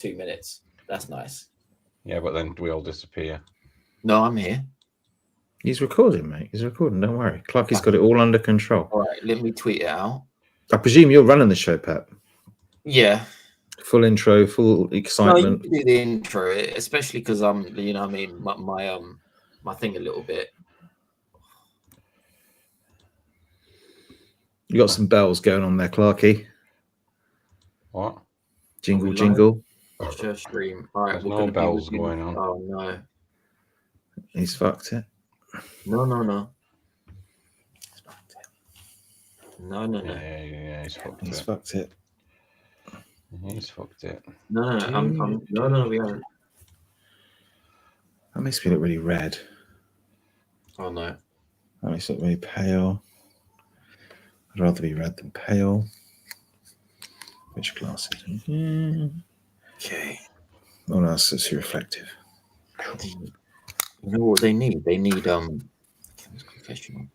2 minutes. That's nice. Yeah, but then we all disappear. No, I'm here. He's recording, mate. He's recording. Don't worry. Clarky's got it all under control. All right, let me tweet it out. I presume you're running the show, Pep. Yeah. Full intro, full excitement. No, you do the intro, especially because I'm, you know, what I mean, my thing a little bit. You got some bells going on there, Clarky. What? Jingle, jingle. Share stream. All right, There's no bells going on. Oh no. He's fucked it. No. No. Yeah, he's fucked He's it. fucked it. He's fucked it. No, no, we haven't. That makes me look really red. Oh no. That makes me look really pale. I'd rather be red than pale. Which glasses? Okay. Oh no, it's reflective. You know what they need? They need professional.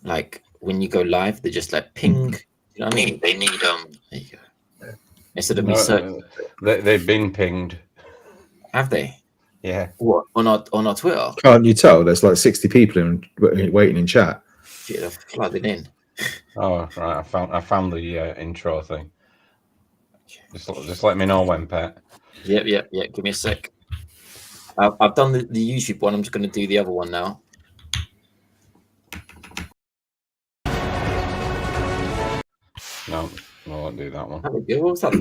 Like when you go live, they just like ping. You know what I mean? They need There you go. Instead of me searching. They've been pinged. Have they? Yeah. What on our Twitter? Can't you tell? There's like 60 people waiting in chat. Shit, I've flooded in. Oh right, I found the intro thing. Just let me know when, Pet. Yep. Give me a sec. I've done the YouTube one. I'm just going to do the other one now. No, I won't do that one. What was that?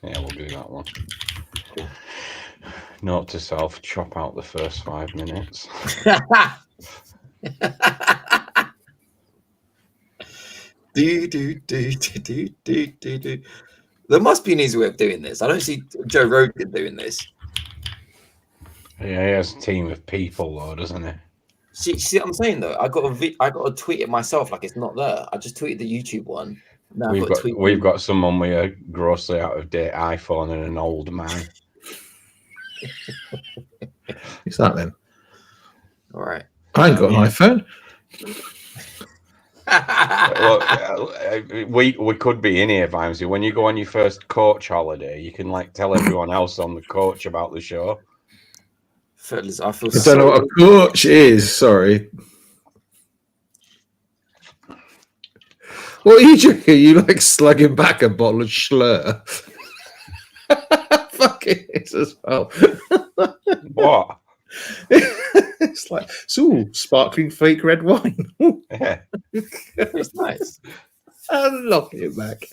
Yeah, we'll do that one. Note to self: chop out the first 5 minutes. do. There must be an easy way of doing this. I don't see Joe Rogan doing this. Yeah, he has a team of people, though, doesn't he? See what I'm saying though? I got to tweet it myself like it's not there. I just tweeted the YouTube one. Now We've got someone with a grossly out of date iPhone and an old man. Who's that then? All right. I ain't got an iPhone. Well, we could be in here, Vimesy. When you go on your first coach holiday, you can like tell everyone else on the coach about the show. Fellas, I don't know what a coach is. Sorry. What are you drinking? Are you like slugging back a bottle of Schlur? Fuck it as well. What? It's like, sparkling fake red wine. Yeah. It's nice. I'm knocking it back.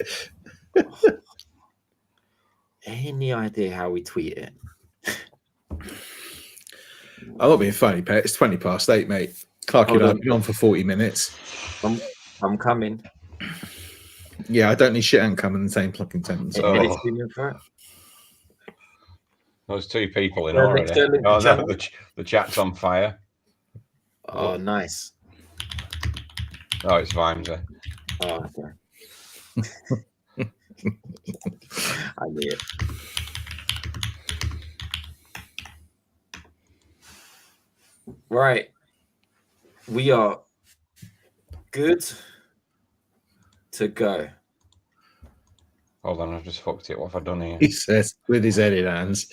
Any idea how we tweet it? I'm not being funny, Pet. It's 20 past 8, mate. Clark, you've been on for 40 minutes. I'm coming. Yeah, I don't need shit and come in the same fucking sentence. There's 2 people in already. Oh, no, the chat's on fire. Oh, nice. Oh, it's Vimesy. Oh, okay. I knew it. Right. We are good to go. Hold on, I've just fucked it. What have I done here? He says with his head in hands.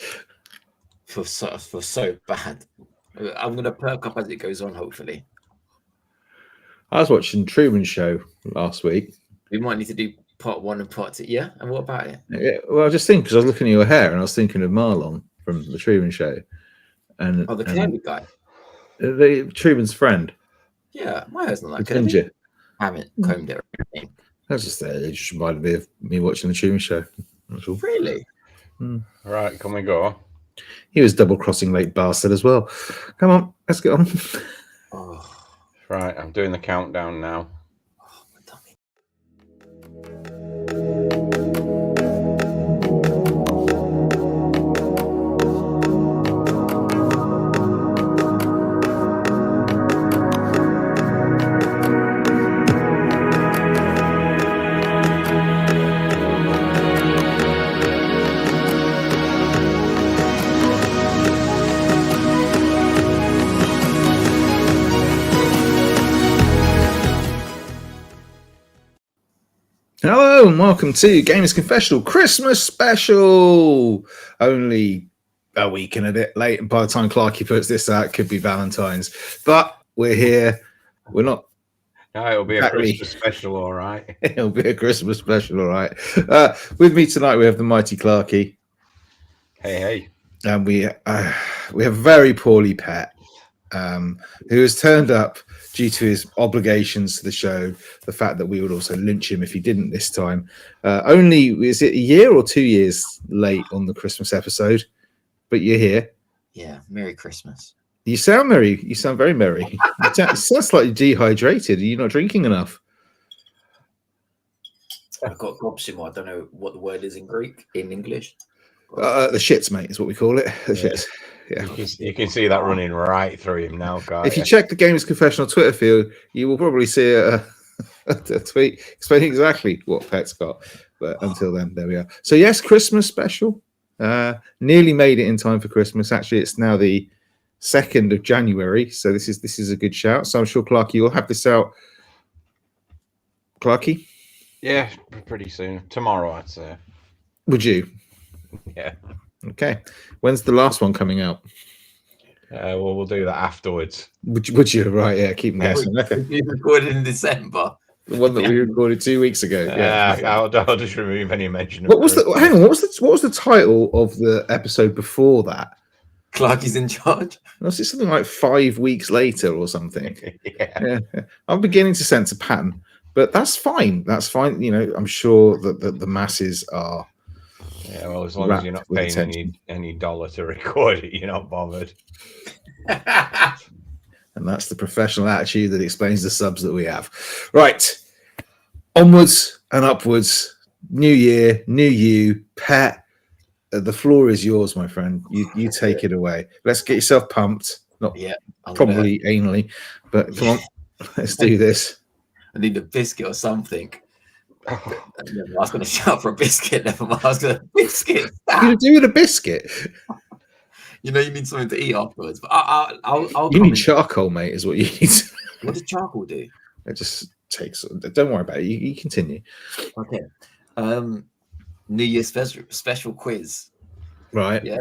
For so bad. I'm going to perk up as it goes on, hopefully. I was watching Truman Show last week. We might need to do part 1 and part 2. Yeah? And what about it? Yeah, well, I just think because I was looking at your hair and I was thinking of Marlon from the Truman Show. And the curly guy. Truman's friend. Yeah, my hair's not that curly. I haven't combed it or anything. That's just there. It just reminded me of me watching the Truman Show. That's all. Really? Right, can we go? He was double-crossing late bastard as well. Come on, let's get on. Oh. Right, I'm doing the countdown now. Oh, my tummy. Hello and welcome to Gamers Confessional Christmas Special. Only a week and a bit late, and by the time Clarky puts this out, it could be Valentine's. But we're here. We're not. No, it'll be a Exactly. Christmas special, all right. It'll be a Christmas special, all right. With me tonight, we have the mighty Clarky, Hey. and we have a very poorly Pet, who has turned up due to his obligations to the show, the fact that we would also lynch him if he didn't this time. Only, is it a year or 2 years late on the Christmas episode? But you're here. Yeah, Merry Christmas. You sound merry. You sound very merry. You sound slightly dehydrated. Are you not drinking enough? I've got gobsimo. I don't know what the word is in English. The shits, mate, is what we call it. The Yeah. shits. Yeah. You can see that running right through him now, guys. If you check the Gamers Confessional Twitter field, you will probably see a tweet explaining exactly what Pet's got. But until then, there we are. So yes, Christmas special. Nearly made it in time for Christmas. Actually, it's now the 2nd of January, so this is a good shout. So I'm sure Clarky, you'll have this out. Clarky, Yeah, pretty soon. Tomorrow, I'd say. would you? Yeah. Okay. When's the last one coming out? Well, we'll do that afterwards. Would you? Right, yeah, keep them guessing. Okay. We recorded in December. The one that we recorded 2 weeks ago. Yeah. I'll just remove any mention of What was the Christmas. hang on, what was the title of the episode before that? Clarky's in charge. Was it something like 5 weeks later or something? Yeah. Yeah. I'm beginning to sense a pattern, but that's fine. That's fine. You know, I'm sure that the masses are. Yeah, well, as long as you're not Wrapped with paying attention. any dollar to record it, you're not bothered. And that's the professional attitude that explains the subs that we have. Right. Onwards and upwards. New year, new you, Pet. The floor is yours, my friend. You take it away. Let's get yourself pumped. Not Yeah, probably anally, but come on, let's do this. I need a biscuit or something. Oh, I was going to shout for a biscuit. Never mind. I was going to biscuit. You're gonna do it a biscuit. You know, you need something to eat afterwards. But I'll You come need in. charcoal, mate, is what you need. What does charcoal do? It just takes. Don't worry about it. You continue. Okay. New Year's special quiz. Right. Yeah.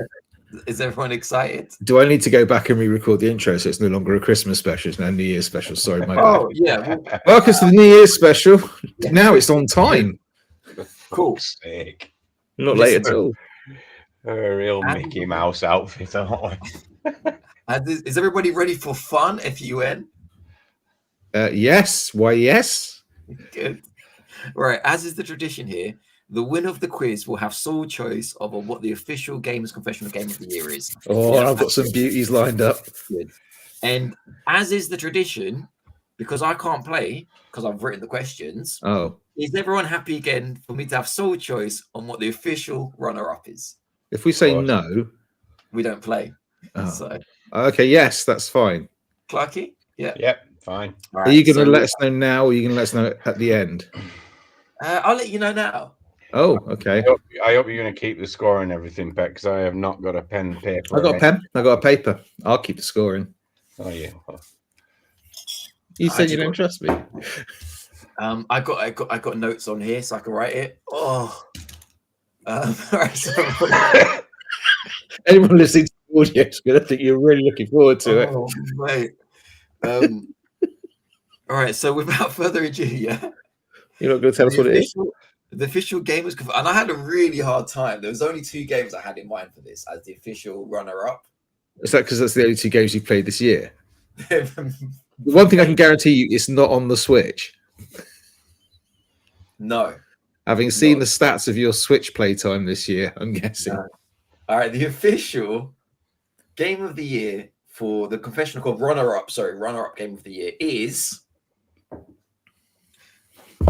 Is everyone excited? Do I need to go back and re-record the intro so it's no longer a Christmas special? It's now a New Year's special. Sorry, my bad. Oh, yeah. Well, Welcome to the New Year's special. Now it's on time. cool. Sick. Not late at all. A real Mickey Mouse outfit, aren't we? Is everybody ready for fun? FUN? Yes. Why, yes. Good. Right. As is the tradition here, the winner of the quiz will have sole choice of what the official Gamers Confessional Game of the Year is. Oh, I've got some beauties lined up. Good. And as is the tradition, because I can't play because I've written the questions, Oh, is everyone happy again for me to have sole choice on what the official runner-up is? if we say course. no. We don't play. Oh. So, Okay, yes, that's fine. Clarky? Yeah. Yep, fine. All Are you going to so, let us know now, or are you going to let us know at the end? I'll let you know now. Oh, okay. I hope you're going to keep the score and everything, Pet, because I have not got a pen and paper. I got a pen. I got a paper. I'll keep the scoring. Oh, yeah. You said you actually don't trust me. I got notes on here so I can write it. Oh. All right, so, Anyone listening to the audio is going to think you're really looking forward to it. oh, mate. All right, so without further ado, yeah. You're not going to tell us what it is? The official Gamers Conf- and I had a really hard time. There was only 2 games I had in mind for this as the official runner-up. Is that because that's the only 2 games you played this year? The one thing I can guarantee you, it's not on the Switch. No. Having seen No. the stats of your Switch playtime this year, I'm guessing. No. All right, the official game of the year for the confessional called runner-up game of the year is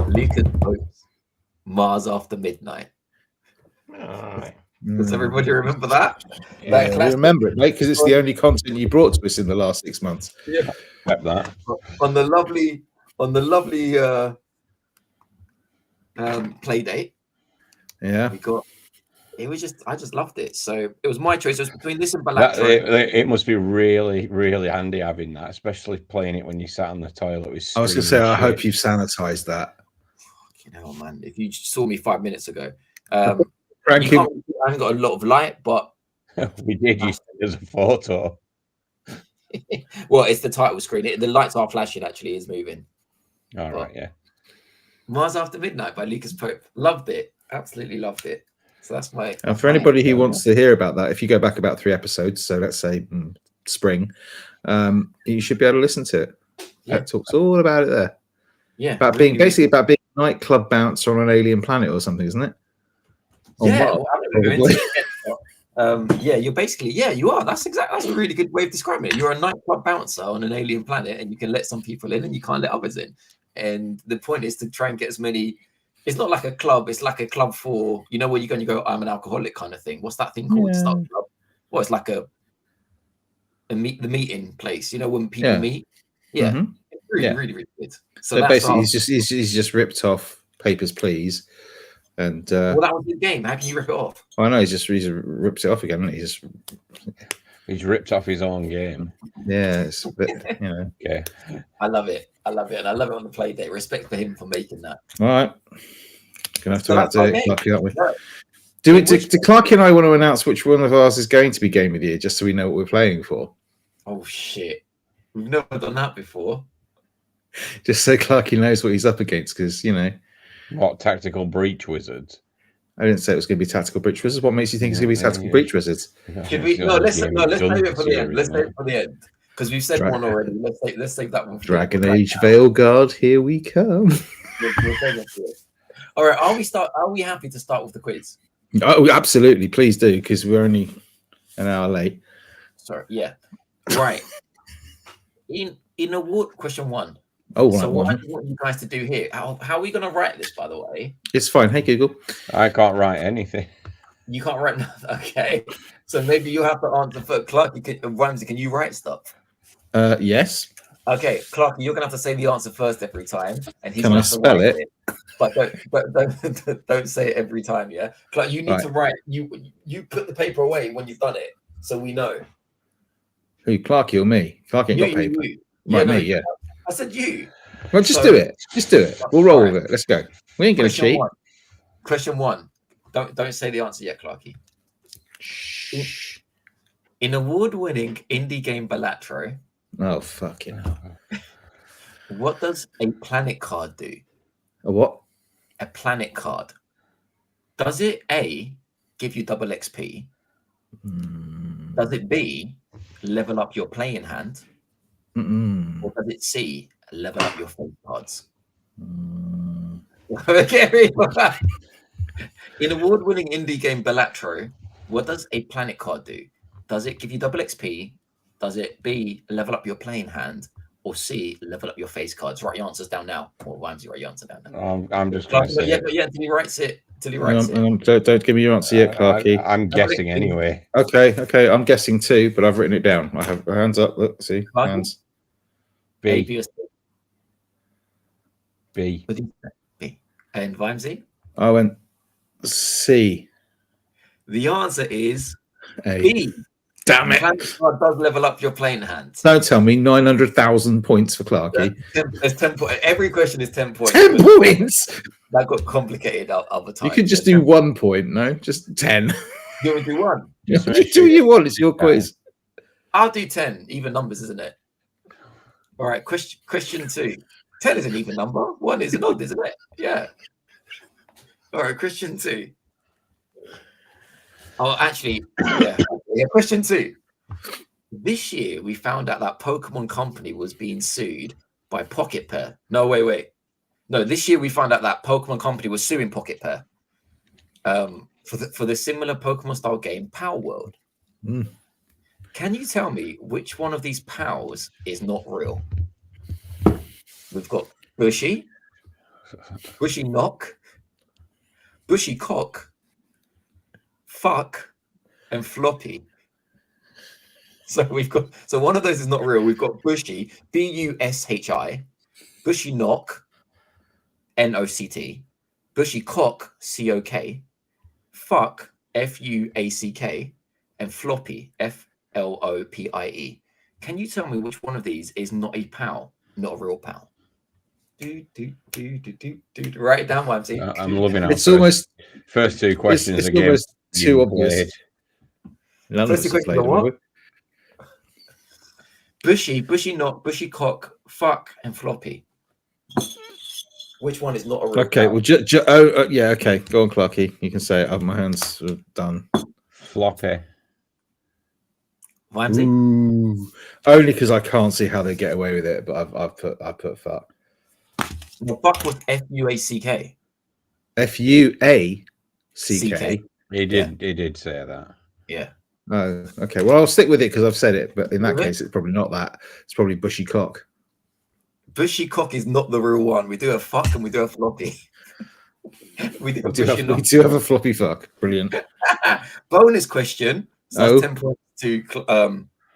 Lucas Pope's Mars After Midnight. All right. Does everybody remember that? Yeah, That I classic- remember it, mate, because it's the only content you brought to us in the last 6 months. accept that. on the lovely play date. Yeah. We got I just loved it. So it was my choice. It was between this and That, Balatro. it must be really, really handy having that, especially playing it when you sat on the toilet with I was going to say, I hope you've sanitized that. fucking hell, man. If you saw me 5 minutes ago, you Frankie, can't, I haven't got a lot of light, but We did use it as a photo. well, it's the title screen. The lights are flashing, actually, is moving. All right, yeah. Mars After Midnight by Lucas Pope. Loved it. Absolutely loved it. So that's my. and for anybody who wants to hear about that, if you go back about 3 episodes, so let's say spring, you should be able to listen to it. Yeah. It talks all about it there. Yeah. About being basically about being a nightclub bouncer on an alien planet or something, isn't it? Or Yeah. Mars, I'm gonna go into it. Yeah, you're basically, you are. That's a really good way of describing it. You're a nightclub bouncer on an alien planet, and you can let some people in and you can't let others in. And the point is to try and get as many. It's not like a club, it's like a club for, where you go and you go, I'm an alcoholic kind of thing. What's that thing called? Yeah. Start club. Well, it's like the meeting place, when people meet. Yeah. Mhm. It's really, Yeah. really, really good. So basically, he's just ripped off Papers, Please, and well, that was the game. How can you rip it off? I know he's rips it off again. Isn't he? He's ripped off his own game. Yeah, it's a bit, Okay. I love it. And I love it on the play day. Respect for him for making that. All right, gonna have to that's do our it, game. Clarky, aren't we? Right. Do Clarky and I want to announce which one of ours is going to be Game of the Year, just so we know what we're playing for? Oh shit, we've never done that before. Just so Clarky knows what he's up against, because What, Tactical Breach Wizards? I didn't say it was going to be Tactical Breach Wizards. What makes you think it's going to be Tactical Breach Wizards? Should we? No, let's save it for the end. Let's save it for the end because we've said one already. Let's save that one. For Dragon Age Veilguard, here we come. We'll save it for it. All right, Are we happy to start with the quiz? Oh, absolutely! Please do, because we're only an hour late. Sorry. Yeah. Right. In award question 1. Oh, so what I one. want you guys to do here? How are we going to write this? By the way, It's fine. Hey, Google. I can't write anything. you can't write nothing. Okay. So maybe you have to answer for Clark. Ramsey, can you write stuff? Yes. Okay, Clark, you're gonna have to say the answer first every time, and he's Can gonna I have to spell write it? But don't say it every time. Yeah, Clark, you need Right. to write. You put the paper away when you've done it, so we know. Who, Clarky or me? Clarky ain't got paper. Right, no, me, yeah. I said you. Well, just So- do it. Just do it. We'll roll Alright. with it. Let's go. We ain't going to cheat. Question one. Don't say the answer yet, Clarky. Shh. In award-winning indie game Balatro, Oh, fucking hell. what does a planet card do? A what? A planet card. Does it A, give you double XP? Mm. Does it B, level up your playing hand? Mm-mm. Or does it C, level up your face cards? Mm. In award-winning indie game Balatro, what does a planet card do? Does it give you double XP? Does it B, level up your playing hand? Or C, level up your face cards? Write your answers down now. Or Ramsey, write your answer down now. I'm just going to say. Yeah, until he writes it. Don't give me your answer yet, Clarky. I'm guessing anyway. Okay. I'm guessing too, but I've written it down. I have hands up. Look, see, Clarky? hands. A, B. B, or C? B. What did you say? B. And Ramsey? I went C. The answer is A. B. Damn it! Planet card does level up your playing hand. Don't tell me 900,000 points for Clarky. There's 10 points. Every question is 10 points. 10 points. That got complicated other times. You could just do 1 point, no? Just 10. You want to do one? Just make Just do sure- what you want. It's your quiz. I'll do 10. Even numbers, isn't it? All right. Question 2. 10 is an even number. 1 is an odd, isn't it? Yeah. All right. Question 2. Oh, actually, yeah. Question 2. This year, we found out that Pokemon Company was being sued by Pocket Pair. No, wait. No, this year we found out that Pokemon Company was suing Pocket Pair for the similar Pokemon style game Power World. Mm. Can you tell me which one of these pals is not real? We've got Bushy, Bushy Knock, Bushy Cock, Fuck, and Floppy. So one of those is not real. We've got Bushy, Bushi, Bushy Knock, NOCT, Bushy Cock, COK, Fuck, FUACK, and Floppy, FLOPIE. Can you tell me which one of these is not a pal, not a real pal? Write it down, Wamsy. I'm loving our It's almost first two questions it's again. almost too obvious. None of First us two have played questions are them, Bushy, bushy not, bushy cock, fuck, and floppy. Which one is not a real okay, cow? well, yeah, okay. Go on, Clarky. You can say it. My hands are done. Floppy. Wamsy? Ooh. Only because I can't see how they get away with it, but I put fuck. The fuck was F-U-A-C-K. F-U-A-C-K. He did say that. Yeah. Oh, okay. Well, I'll stick with it because I've said it. But in that With it? case, it's probably not that. It's probably bushy cock. Bushy cock is not the real one. We do a fuck and we do a floppy. we do a bushy We not. do have a floppy fuck. Brilliant. Bonus question. So Oh. that's 10 points to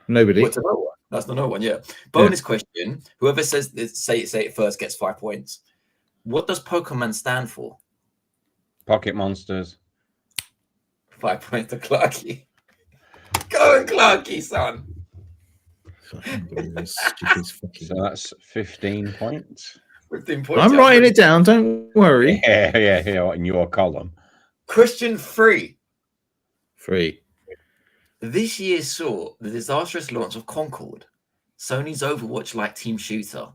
Nobody. what's another one? That's not another one, yeah. Bonus question. Whoever says this, say it first gets 5 points. What does Pokemon stand for? Pocket monsters. 5 points to Clarky. Go on, Clarky, son. Fucking believe this stupid fucking- So that's 15 points. 15 points. I'm writing it down. Don't worry. Yeah, in your column. Question 3. 3. This year saw the disastrous launch of Concord, Sony's Overwatch-like team shooter.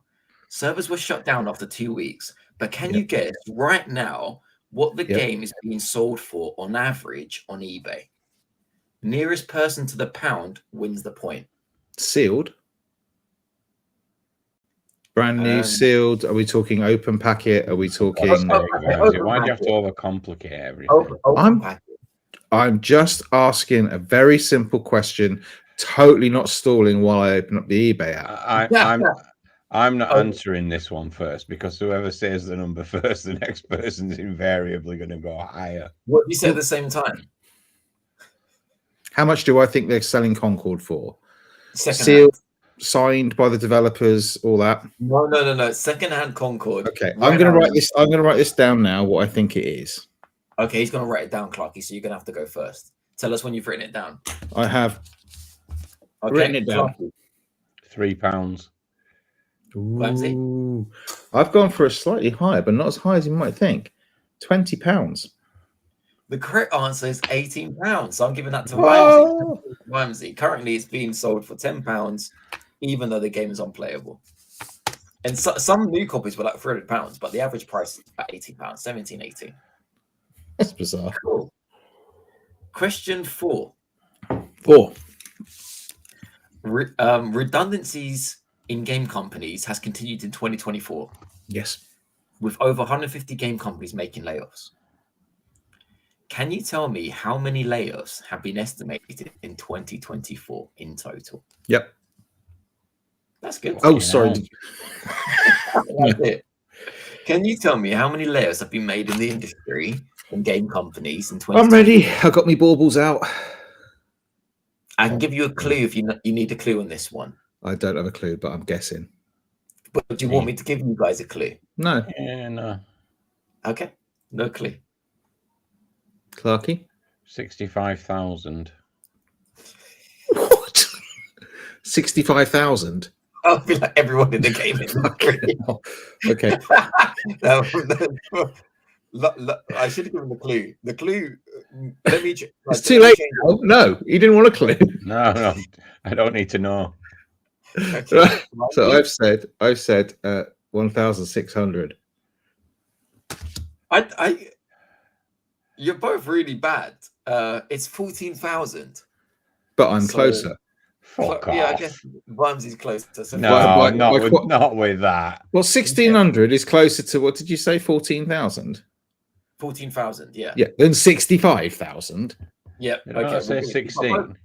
Servers were shut down after 2 weeks, but can you guess right now what the game is being sold for on average on eBay? Nearest person to the pound wins the point. Sealed. Brand new, sealed. Are we talking open packet? Are we talking? Why do you have to overcomplicate everything? Open packet. I'm just asking a very simple question, totally not stalling while I open up the eBay app. I'm not answering this one first because whoever says the number first, the next person's invariably going to go higher. What you said at the same time? How much do I think they're selling Concord for? Second Sealed, signed by the developers, all that. No. Second-hand Concord. Okay, Right I'm going to now. write this. I'm going to write this down now. What I think it is. Okay, he's going to write it down, Clarky. So you're going to have to go first. Tell us when you've written it down. I have Okay, written it down. Clarky. £3. Ramsey? Ooh. I've gone for a slightly higher, but not as high as you might think. £20. The correct answer is £18. So I'm giving that to Oh. Wamsy. Currently, it's being sold for £10, even though the game is unplayable. And some new copies were like £300, but the average price is about £18, 17, 18. That's bizarre. Cool. Question 4. 4. Redundancies in game companies has continued in 2024, Yes. with over 150 game companies making layoffs. Can you tell me how many layoffs have been estimated in 2024 in total? Yep. That's good. Oh, sorry. That's it. Can you tell me how many layoffs have been made in the industry and game companies in 2024? I'm ready. I got me baubles out. I can give you a clue if you need a clue on this one. I don't have a clue, but I'm guessing. But do you want me to give you guys a clue? No. Yeah, no. Okay, no clue. Clarky? 65,000. What? 65,000? I'll be like everyone in the game industry. Okay. I should have given the clue. The clue. Let me. It's too late. Oh, no, he didn't want a clue. No, I don't need to know. Right. So I've said 1,600. You're both really bad. It's 14,000. But I'm closer. Fuck Yeah, off. I guess Bumsy's closer. So No, But- not with that. Well, 1,600 is closer to, what did you say, 14,000? 14,000. Yeah. Yeah, then 65,000. Yeah. Did I not say we'll give you- 16?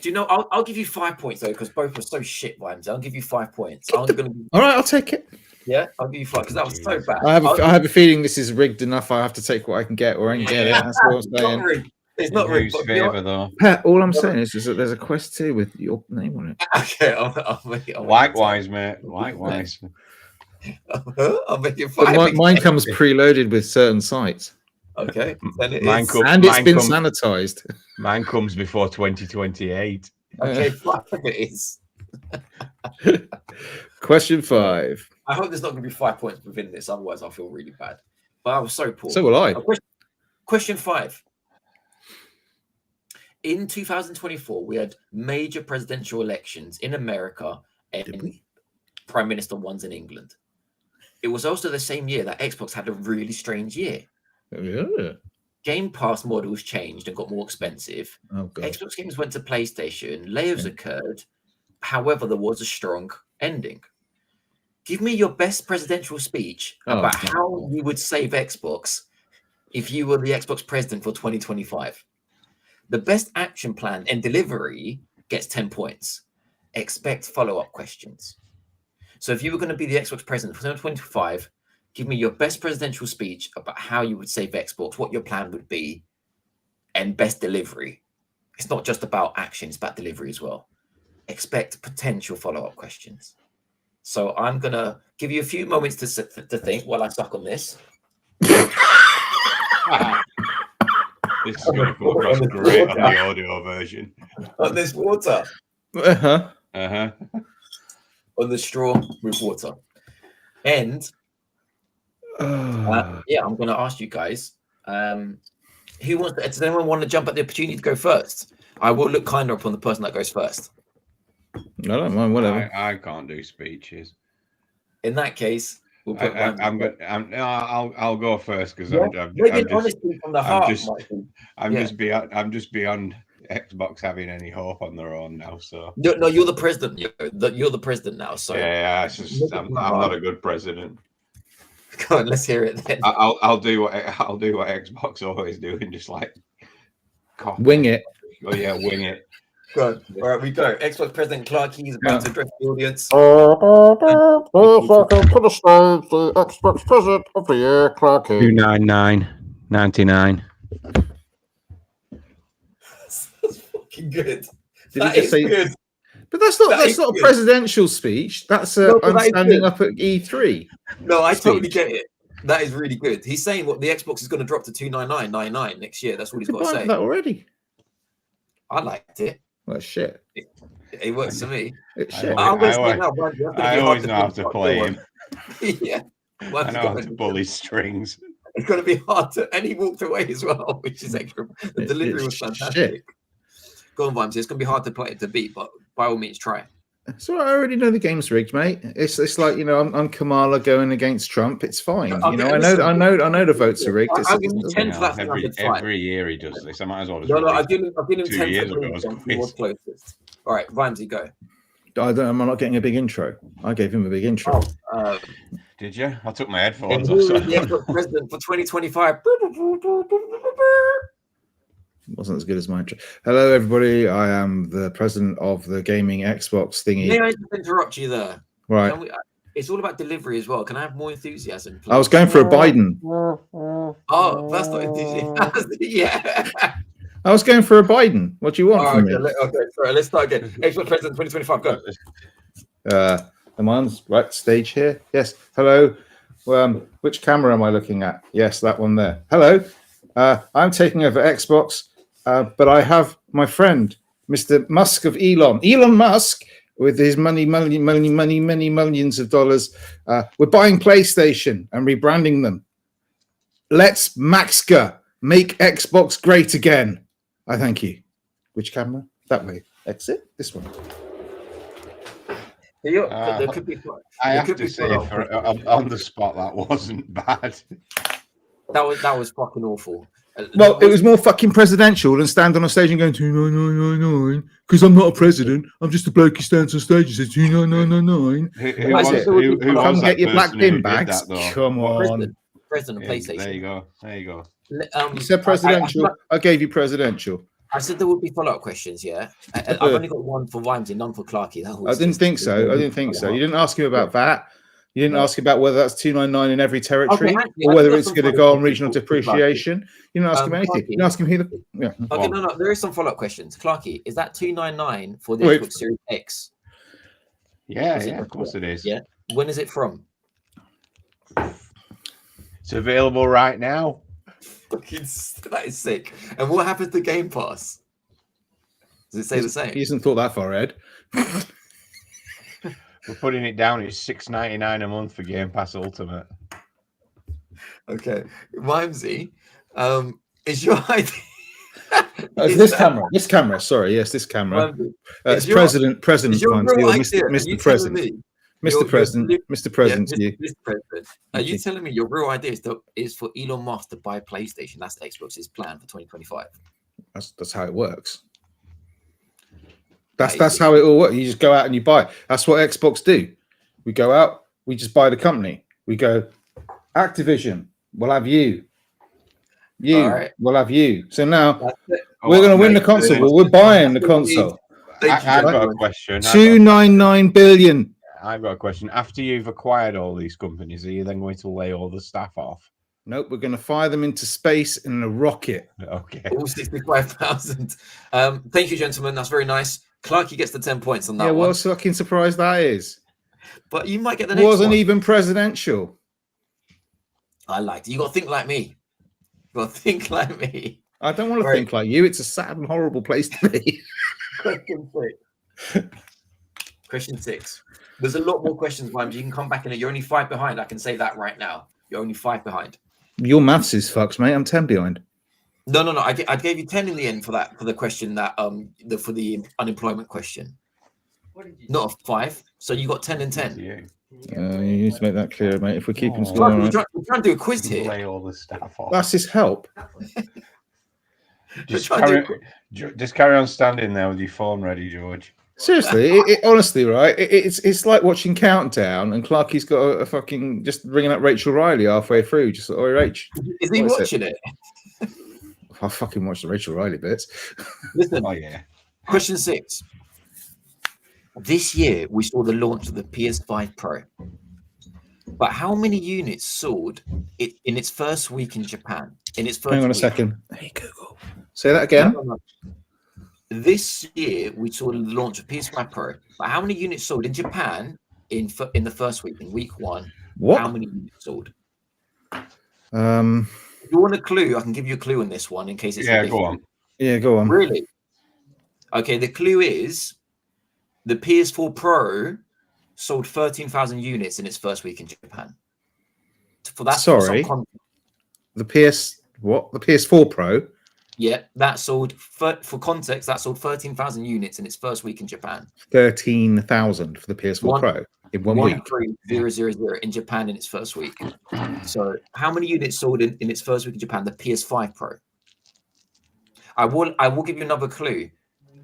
Do you know? I'll give you 5 points though, because both were so shit, Bumsy. I'll give you 5 points. I'm gonna. All right, I'll take it. Yeah, I'll give you 5 because that was so bad. I have a feeling this is rigged enough. I have to take what I can get or I can get it. That's what I'm It's not saying. rigged. It's not rigged. Whose but you're- favour, though? Pat, all I'm saying is that there's a quest 2 with your name on it. Okay, I'll make it. Likewise, mate. Likewise. I'll make it But 5. mine comes preloaded with certain sites. Okay, then it Mine is. comes- And it's mine been come- sanitized. Mine comes before 2028. Okay, 5 it is. Question 5. I hope there's not going to be 5 points within this. Otherwise, I'll feel really bad. But I was so poor. So will I. Question 5. In 2024, we had major presidential elections in America and prime minister ones in England. It was also the same year that Xbox had a really strange year. Yeah. Game Pass models changed and got more expensive. Oh god. Xbox games went to PlayStation. Layoffs occurred. However, there was a strong ending. Give me your best presidential speech about how you would save Xbox if you were the Xbox president for 2025. The best action plan and delivery gets 10 points. Expect follow-up questions. So if you were going to be the Xbox president for 2025, give me your best presidential speech about how you would save Xbox, what your plan would be, and best delivery. It's not just about action, it's about delivery as well. Expect potential follow-up questions. So I'm going to give you a few moments to think while I suck on this. This is going to go across great on the audio version. On this water. Uh-huh. Uh-huh. On the straw with water. And yeah, I'm going to ask you guys, who wants to, does anyone want to jump at the opportunity to go first? I will look kinder upon the person that goes first. I don't mind, whatever. I can't do speeches. In that case, we'll put I'll go first because I'm just beyond Xbox having any hope on their own now. So no, you're the president. You're the president now. So yeah, I'm not a good president. Go on, let's hear it then. I'll do what Xbox always do and just like wing it. Oh yeah, wing it. Go on. All right, we go. Xbox President Clarky is about to address the audience. To the stage, the Xbox President of the Year, Clarky. 299.99. That's fucking good. Did That he is just say? good. But that's not That a good. presidential speech. That's No, but I'm that is standing good. up at E3. No, I totally Speech. get it. That is really good. He's saying what the Xbox is going to drop to 299.99 next year. That's what he's got to say. That already. I liked it. Well, shit. It works for me. It's shit. I'm going to say now, Brian, you have to I be always hard know how to beat. play him. Yeah. I know how to pull his strings. It's going to be hard to, and he walked away as well, which is extra. The delivery was It's fantastic. shit. Go on, Vimes. It's going to be hard to beat, but by all means, try. So I already know the game's rigged, mate. It's like, you know, I'm Kamala going against Trump. It's fine. You know, I know the votes are rigged. I'll give him 10 for that. Every year he does this. I might as well just No, I'll give him 10 2 years for ago. he was closest. All right, Vimesy, go. I'm not getting a big intro. I gave him a big intro. Did you? I took my And headphones who is off. the Xbox president for 2025? Wasn't as good as my intro. Hello, everybody. I am the president of the gaming Xbox thingy. May I just interrupt you there? Right. It's all about delivery as well. Can I have more enthusiasm, please? I was going for a Biden. Oh, that's not enthusiasm. Yeah. I was going for a Biden. What do you want from me? Okay, sorry. Let's start again. Xbox president 2025. Go. Am I on the right stage here? Yes. Hello. Which camera am I looking at? Yes, that one there. Hello. I'm taking over Xbox, but I have my friend, Mr. Musk of Elon Musk, with his many millions of dollars. We're buying PlayStation and rebranding them. Let's Maxka make Xbox great again. I thank you. Which camera? That way. Exit. This one. There could be. I have to say, on the spot, that wasn't bad. That was fucking awful. Well, it was more fucking presidential than stand on a stage and going 29999 because I'm not a president. I'm just a bloke who stands on stage and says 29999. Come get your black bin bags. Come on. President of PlayStation. There you go. You said presidential. I gave you presidential. I said there would be follow-up questions, yeah. I've only got one for Vimesy, none for Clarky. I didn't think so. You didn't ask him about that. You didn't ask about whether that's 299 in every territory or whether it's going to go on regional depreciation. You didn't ask him anything. You didn't ask him either. Yeah. Okay, no. There is some follow-up questions. Clarky, is that 299 for the Xbox Series X? Yeah, of course it is. Yeah. When is it from? It's available right now. That is sick. And what happens to Game Pass? Does it say the same? He hasn't thought that far, Ed. We're putting it down. It's $6.99 a month for Game Pass Ultimate. Okay, Mimesy, is your idea? This camera. Sorry, yes, this camera. Mimesy, It's your- President is your Mimesy, real or idea? Are Mr. you President. telling me- Mr. You're- President, you're- Mr. President, to you. Mr. President, are you telling me your real idea is for Elon Musk to buy PlayStation? That's Xbox's plan for 2025. That's how it works. That's how it all works. You just go out and you buy. That's what Xbox do. We go out, we just buy the company. We go, Activision, we'll have you. All right. We'll have you. So now That's it. we're going to win the console. Well, we're buying the console. Thank you, I've got gentlemen. a question. 299 billion. I've got a question. After you've acquired all these companies, are you then going to lay all the staff off? Nope, we're going to fire them into space in a rocket. Okay. All 65,000. Thank you, gentlemen. That's very nice. Clarky gets the 10 points on that Yeah, one. what a fucking surprise that is. But you might get the next Wasn't one. even presidential. I liked it. You got to think like me. You got to think like me. I don't want to Right. think like you. It's a sad and horrible place to be. Question 6. Question 6. There's a lot more questions, Mimes. You can come back in it. You're only 5 behind. I can say that right now. You're only 5 behind. Your maths is fucked, mate. I'm 10 behind. No. I gave you 10 in the end for the question that for the unemployment question. Not a 5. So you got 10 and 10. You. You need to make that clear, mate. If we're keeping Oh. score, all We're right. trying to do a quiz here. Lay all the staff off. That's his help. Just trying to just carry on standing there with your phone ready, George. Seriously, honestly, right? It's like watching Countdown, and Clarky's got a fucking just ringing up Rachel Riley halfway through. Just like, oi, Rach. Is he What is watching it? I fucking watched the Rachel Riley bits. Listen, Oh yeah. question 6. This year we saw the launch of the PS5 Pro. But how many units sold it in its first week in Japan? In its first Hang on a week? second. Hey, Google. Say that again. No. This year we saw the launch of PS5 Pro. But how many units sold in Japan in the first week, in week 1? How What? many units sold? Um. If you want a clue, I can give you a clue on this one in case it's Yeah, ridiculous. go on. Yeah, go on. Really? Okay, the clue is the PS4 Pro sold 13,000 units in its first week in Japan. For that, Sorry? The PS4 Pro. yeah, that sold for context. That sold 13,000 units in its first week in Japan. 13,000 for the PS4 Pro in 1 week. 13000 in Japan in its first week. So, how many units sold in its first week in Japan? The PS5 Pro. I will give you another clue.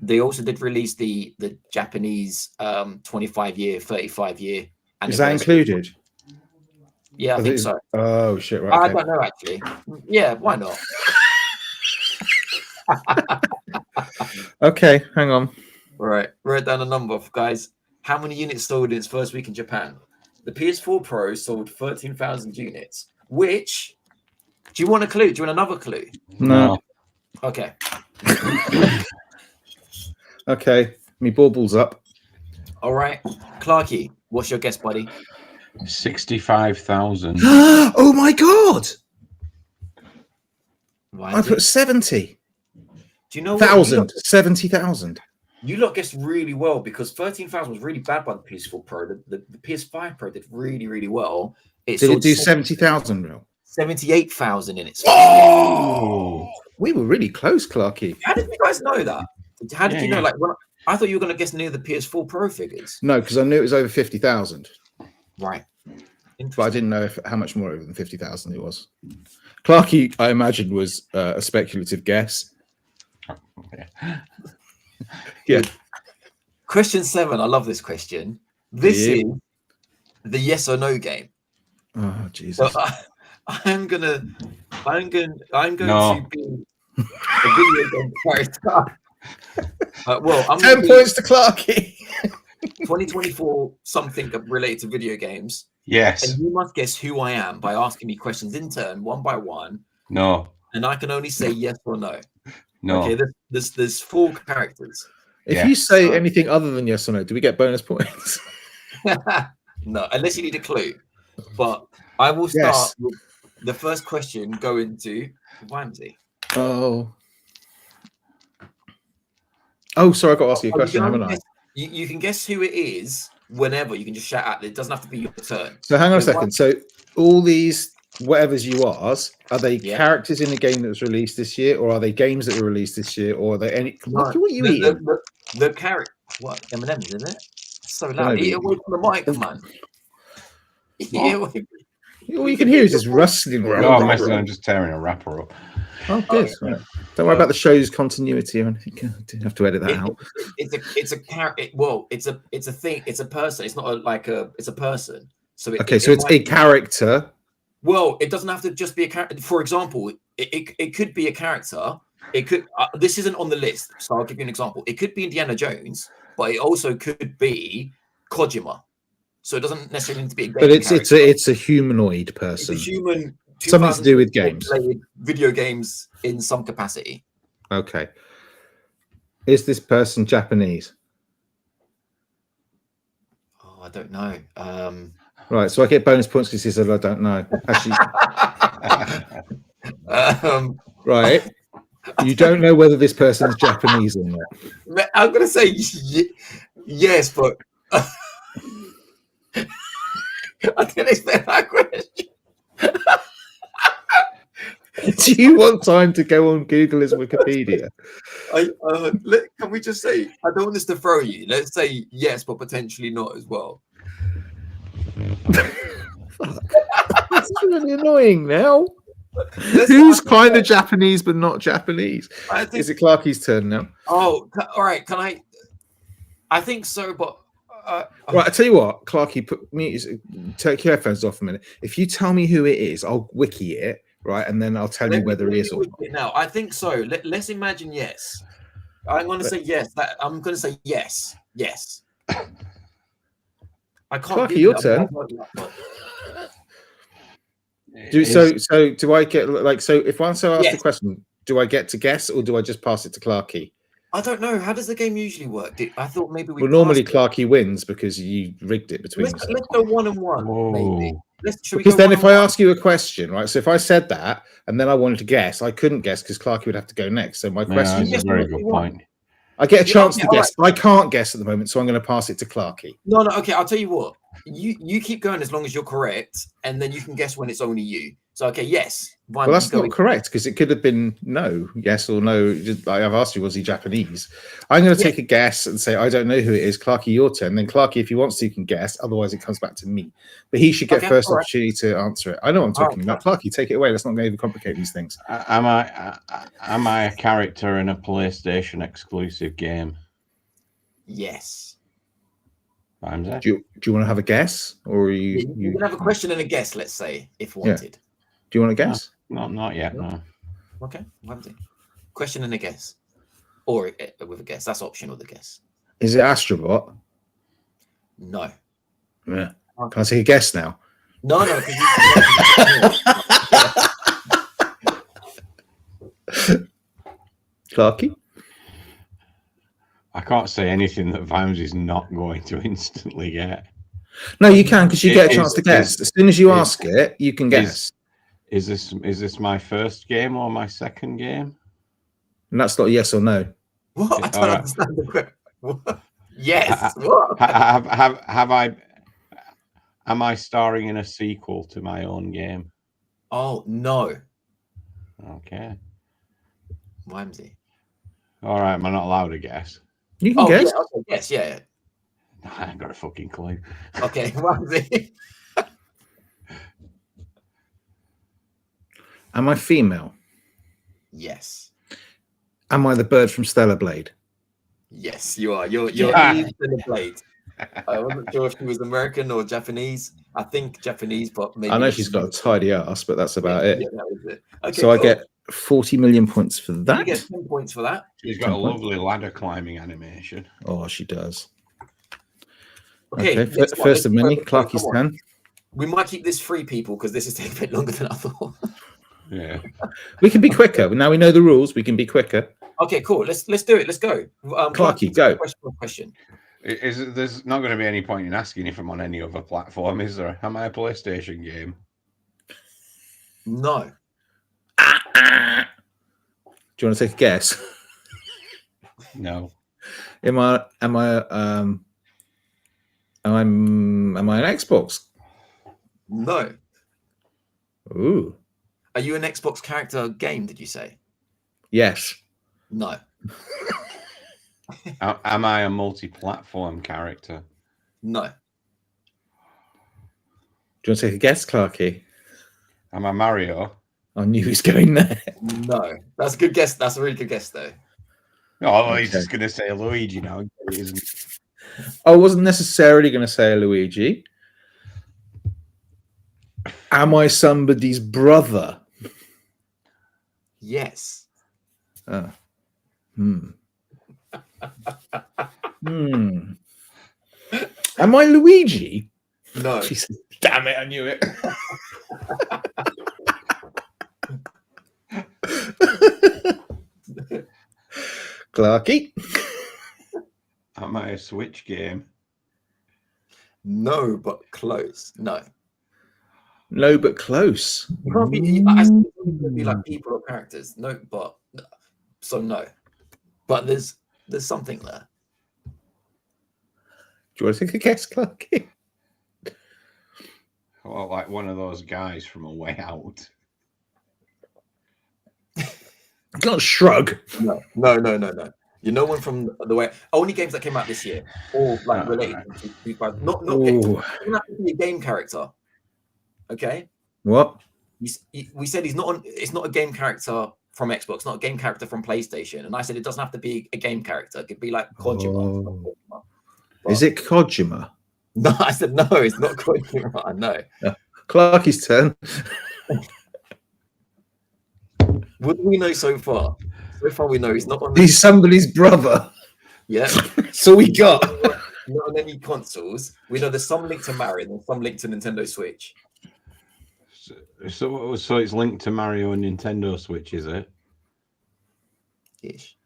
They also did release the Japanese 25-year, 35-year. Is that included? Yeah, I think so. Oh shit! I Right. Okay. don't know actually. Yeah, why not? Okay, hang on. All right, write down a number, guys. How many units sold in its first week in Japan? The PS4 Pro sold 13,000 units. Which, do you want a clue? Do you want another clue? No. Okay. Okay. Me baubles up. All right, Clarky, what's your guess, buddy? 65,000. Oh my god! Why I is put it- 70,000. Do you know what? 70,000. You lot guessed really well because 13,000 was really bad by the PS4 Pro. The PS5 Pro did really, really well. Did it sold do 70,000 real? 78,000 in its. Oh! We were really close, Clarky. How did you guys know that? How did Yeah, you know? yeah. Like, I thought you were going to guess near the PS4 Pro figures. No, because I knew it was over 50,000, Right. but I didn't know how much more over than 50,000 it was. Clarky, I imagine, was a speculative guess. Yeah. Question 7. I love this question. This Yeah. is the yes or no game. Oh Jesus! So I'm going No. to be a video game character. Well, I'm 10 gonna be points to Clarky. 2024 something related to video games. Yes. And you must guess who I am by asking me questions in turn, one by one, No. and I can only say yes or no. No. Okay, there's 4 characters. If Yeah. you say So- anything other than yes or no, do we get bonus points? No, unless you need a clue. But I will start Yes. with the first question going to Wamsy. Oh. Oh, sorry, I got to ask you a question, You can haven't I? guess- You can guess who it is whenever. You can just shout out. It doesn't have to be your turn. So hang on a So second. So all these whatever's you are they Yeah. characters in the game that was released this year, or are they games that were released this year, or are they any? What are you eating? The carrot. What M&M's, isn't it? So Don't know, loud. Eat but- away from the mic, man. Eat away. All you can hear is this rustling. No, around. I'm just tearing a wrapper up. Oh, good. Right. Don't worry about the show's continuity or anything. I didn't have to edit that out. It's a character. Well, it's a thing. It's a person. It's not it's a person. So Okay, so it's a character. Well, it doesn't have to just be a character. For example, it could be a character. It could. This isn't on the list, so I'll give you an example. It could be Indiana Jones, but it also could be Kojima. So it doesn't necessarily need to be a game. But it's character. it's a humanoid It's person. a human. Something to do with games. Played video games in some capacity. Okay. Is this person Japanese? Oh, I don't know. Right, so I get bonus points because he said I don't know. Actually, right. You don't know whether this person is Japanese or not. I'm gonna say yes, but I didn't expect that question. Do you want time to go on Google his Wikipedia? Can we just say I don't want this to throw you? Let's say yes, but potentially not as well. That's really annoying now. Who's kind of Japanese but not Japanese? I think, Is it Clarky's turn now? all right. Can I? I think so, but Right, I tell you what, Clarky, take your headphones off a minute. If you tell me who it is, I'll wiki it, right, and then I'll tell you whether he is or not. Now, I think so. Let's imagine yes. I'm going to say yes. I'm going to say yes. Yes. I can't. Clarky, your turn. So do I get if once I ask Yes. the question, do I get to guess or do I just pass it to Clarky? I don't know. How does the game usually work? I thought maybe we. Well, normally passed it. Clarky wins because you rigged it between Let's us. go 1-1. Maybe. Because then if I ask you a question, right? So if I said that and then I wanted to guess, I couldn't guess because Clarky would have to go next. So my question That's a very good point. I get a chance to all guess. I can't guess at the moment, so I'm going to pass it to Clarky. No. Okay, I'll tell you what. You keep going as long as you're correct, and then you can guess when it's only you. So okay, yes. Well, that's not correct because it could have been no, yes or no. I've asked you, was he Japanese? I'm going to take a guess and say I don't know who it is. Clarky, your turn. Then Clarky, if he wants to, he can guess. Otherwise, it comes back to me. But he should get first opportunity to answer it. I know what I'm talking about. Clarky, take it away. Let's not overcomplicate these things. Am I a character in a PlayStation exclusive game? Yes. Do you want to have a guess, or are you can have a question and a guess? Let's say if wanted. Do you want to guess? Not yet. No. Okay. Question and a guess, or with a guess. That's optional. The guess. Is it Astrobot? No. Yeah. Can I take a guess now? No. Clarky? I can't say anything that Vimes is not going to instantly get. No, you can because you get a chance to guess. As soon as you ask it, you can guess. Is this my first game or my second game? And that's not yes or no. What? I don't understand the question. Yes. Have I? Am I starring in a sequel to my own game? Oh no. Okay. Wimsey. All right. Am I not allowed to guess? You can guess. Yeah, okay, yes. Yeah. I ain't got a fucking clue. Okay. Wimsey. Am I female? Yes. Am I the bird from Stellar Blade? Yes, you are. You're Yeah. Eve in the blade. I wasn't sure if she was American or Japanese. I think Japanese, but maybe. I know she's got a tidy ass, but that's about it. Yeah, that was it. Okay, So I cool. get 40 million points for You that. get 10 points for that. She's got a lovely ladder climbing animation. Oh, she does. Okay. Okay, next one. first of Let's many. go. Clarky's Come on. turn. We might keep this free, people, because this is taking a bit longer than I thought. Yeah. We can be quicker. Now we know the rules. We can be quicker. Okay, cool. Let's do it. Let's go. Clarky, go. Question. There's not going to be any point in asking if I'm on any other platform, is there? Am I a PlayStation game? No. Do you want to take a guess? No. Am I Am I an Xbox? No. Ooh, Are you an Xbox character game? Did you say? yes. No. Am I a multi-platform character? No. Do you want to take a guess, Clarky? Am I Mario? I knew he was going there. No. That's a good guess. That's a really good guess, though. Oh, he's Okay. just going to say Luigi now. He isn't. I wasn't necessarily going to say Luigi. Am I somebody's brother? Yes. Oh. Hmm. Hmm. Am I Luigi? No. Jesus, damn it! I knew it. Clarky. Am I a Switch game? No, but close. No. No, but close. You can't be. I said it could be like people or characters. No, but so no. But there's something there. Do you want to take a guess, Clarky? Or like one of those guys from A Way Out? I can't shrug. No. You know one from the way only games that came out this year, or like related to FIFA. Not games. Ooh. You don't have to be a game character. Okay. What? We said he's not on. It's not a game character from Xbox, not a game character from PlayStation, and I said it doesn't have to be a game character. It could be like Kojima. Oh. Is it Kojima? No, I said no. It's not Kojima. I know. Clarky's turn. What do we know so far? So far, we know he's not on. He's somebody's brother. Yeah. So we got. Not on any consoles. We know there's some link to Mario and some link to Nintendo Switch. So it's linked to Mario and Nintendo Switch, is it? Ish.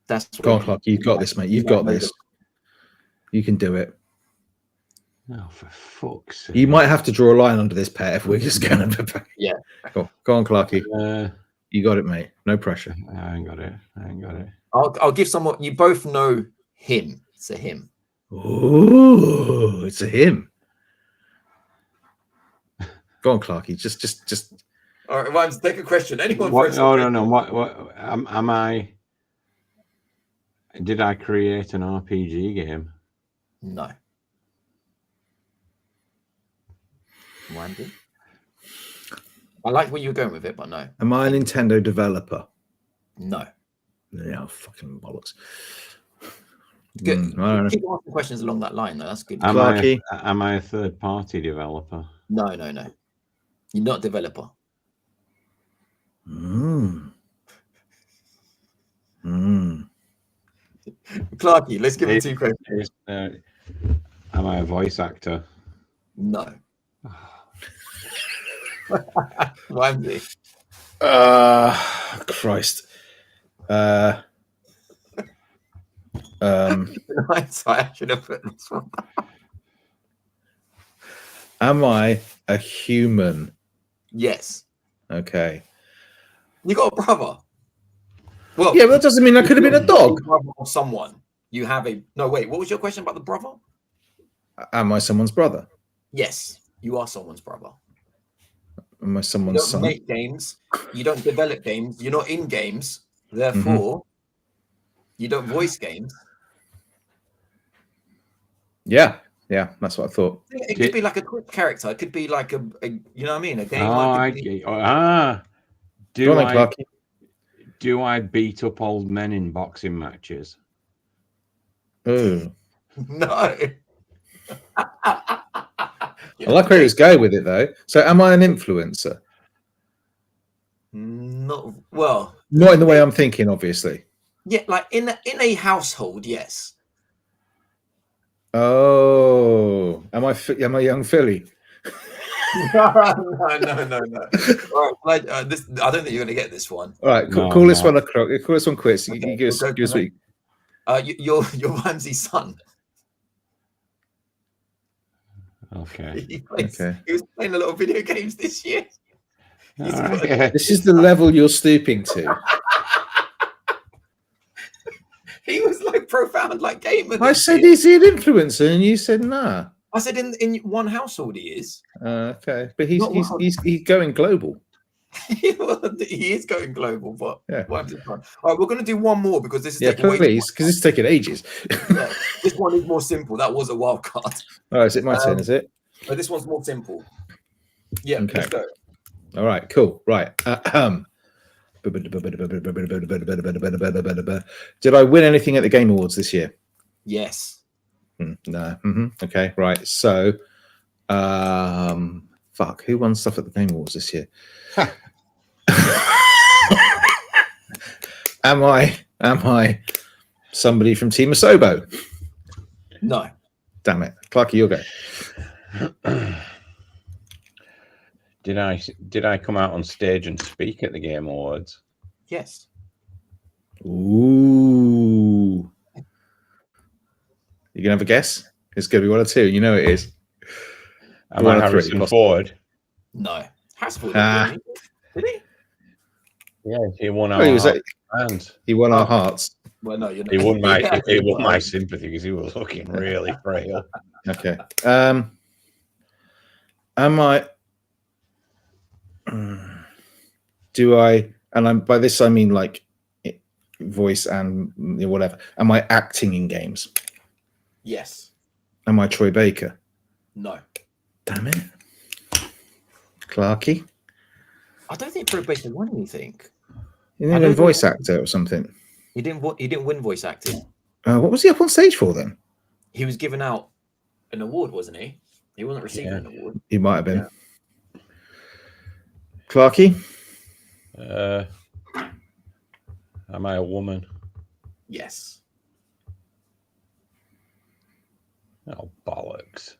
That's Go on, Clark. You've got this, mate. You've got this. You can do it. Oh, for fuck's sake. You might have to draw a line under this, Pat, if we're just going to. Yeah. Go on, Clarky. You got it, mate. No pressure. I ain't got it. I'll give someone. You both know him. It's a him. Ooh, it's a him. Go on, Clarky. Just. All right, Rhymes, take a question. Anyone? What? Oh no. What? Am I? Did I create an RPG game? No. Randy? I like where you were going with it, but no. Am I a Nintendo developer? No. Yeah, fucking bollocks. Good. I don't know. Keep asking questions along that line, though. That's good. Am Clarky? I a third-party developer? No. You're not a developer. Clarky, let's give him two questions. Am I a voice actor? No. Randy. Christ. I should have put this one. Am I a human? Yes. Okay. You got a brother. Well, Yeah, but that doesn't mean I could have been a dog. Brother of someone. You have a no. Wait, what was your question about the brother? Am I someone's brother? Yes, you are someone's brother. Am I You someone's don't son? make games. You don't develop games. You're not in games. Therefore, you don't voice games. Yeah, that's what I thought. It could be like a quick character. It could be like a you know what I mean? A game. Oh, like Go on then, Clarky. Do I beat up old men in boxing matches? Oh, No. I like where he was going with it though. So, am I an influencer? Not well. Not in the way I'm thinking, obviously. Yeah, like in a household, yes. Oh, am I young Philly? No. All right, I don't think you're going to get this one. All right, No, call this no. one call this one quits. You Okay, give us we'll go for week. You're Ramsey's son. Okay. He was playing a lot of video games this year. He's got- Okay. This is the level you're stooping to. He was like profound, like gamer. I said, is he an influencer? And you said, nah. I said in one household he is. Okay. But he's Not one. he's going global. He is going global, but Yeah. All right, we're going to do one more because this is Yeah, taking way too please, because it's taking ages. yeah, this one is more simple. That was a wild card. All right, is it my turn? Is it? But this one's more simple. Yeah, Okay. let's go. All right, cool. Right. Did I win anything at the Game Awards this year? Yes. No. Okay, right. So, fuck, who won stuff at the Game Awards this year? Am I somebody from Team Asobo? No. Damn it. Clarky, you'll go. Did I come out on stage and speak at the Game Awards? Yes. Ooh. You gonna have a guess? It's gonna be one or two. You know it is. Am One I or three, Harrison possibly. Ford? No. Hasselhoff. Ah. Did he? Yeah, he won Oh, he was our at- hands. He won our hearts. Well, no, you're not. He won my Yeah, he won my sympathy because he was looking really frail. Okay. Am I? Do I? And I'm by this I mean like voice and whatever. Am I acting in games? Yes. Am I Troy Baker? No. Damn it, Clarky. I don't think Troy Baker won anything. You I didn't don't win voice think- actor or something. He didn't win voice acting. What was he up on stage for then? He was given out an award, wasn't he? He wasn't receiving Yeah. an award. He might have been. Clarky. Am I a woman? Yes. Oh bollocks!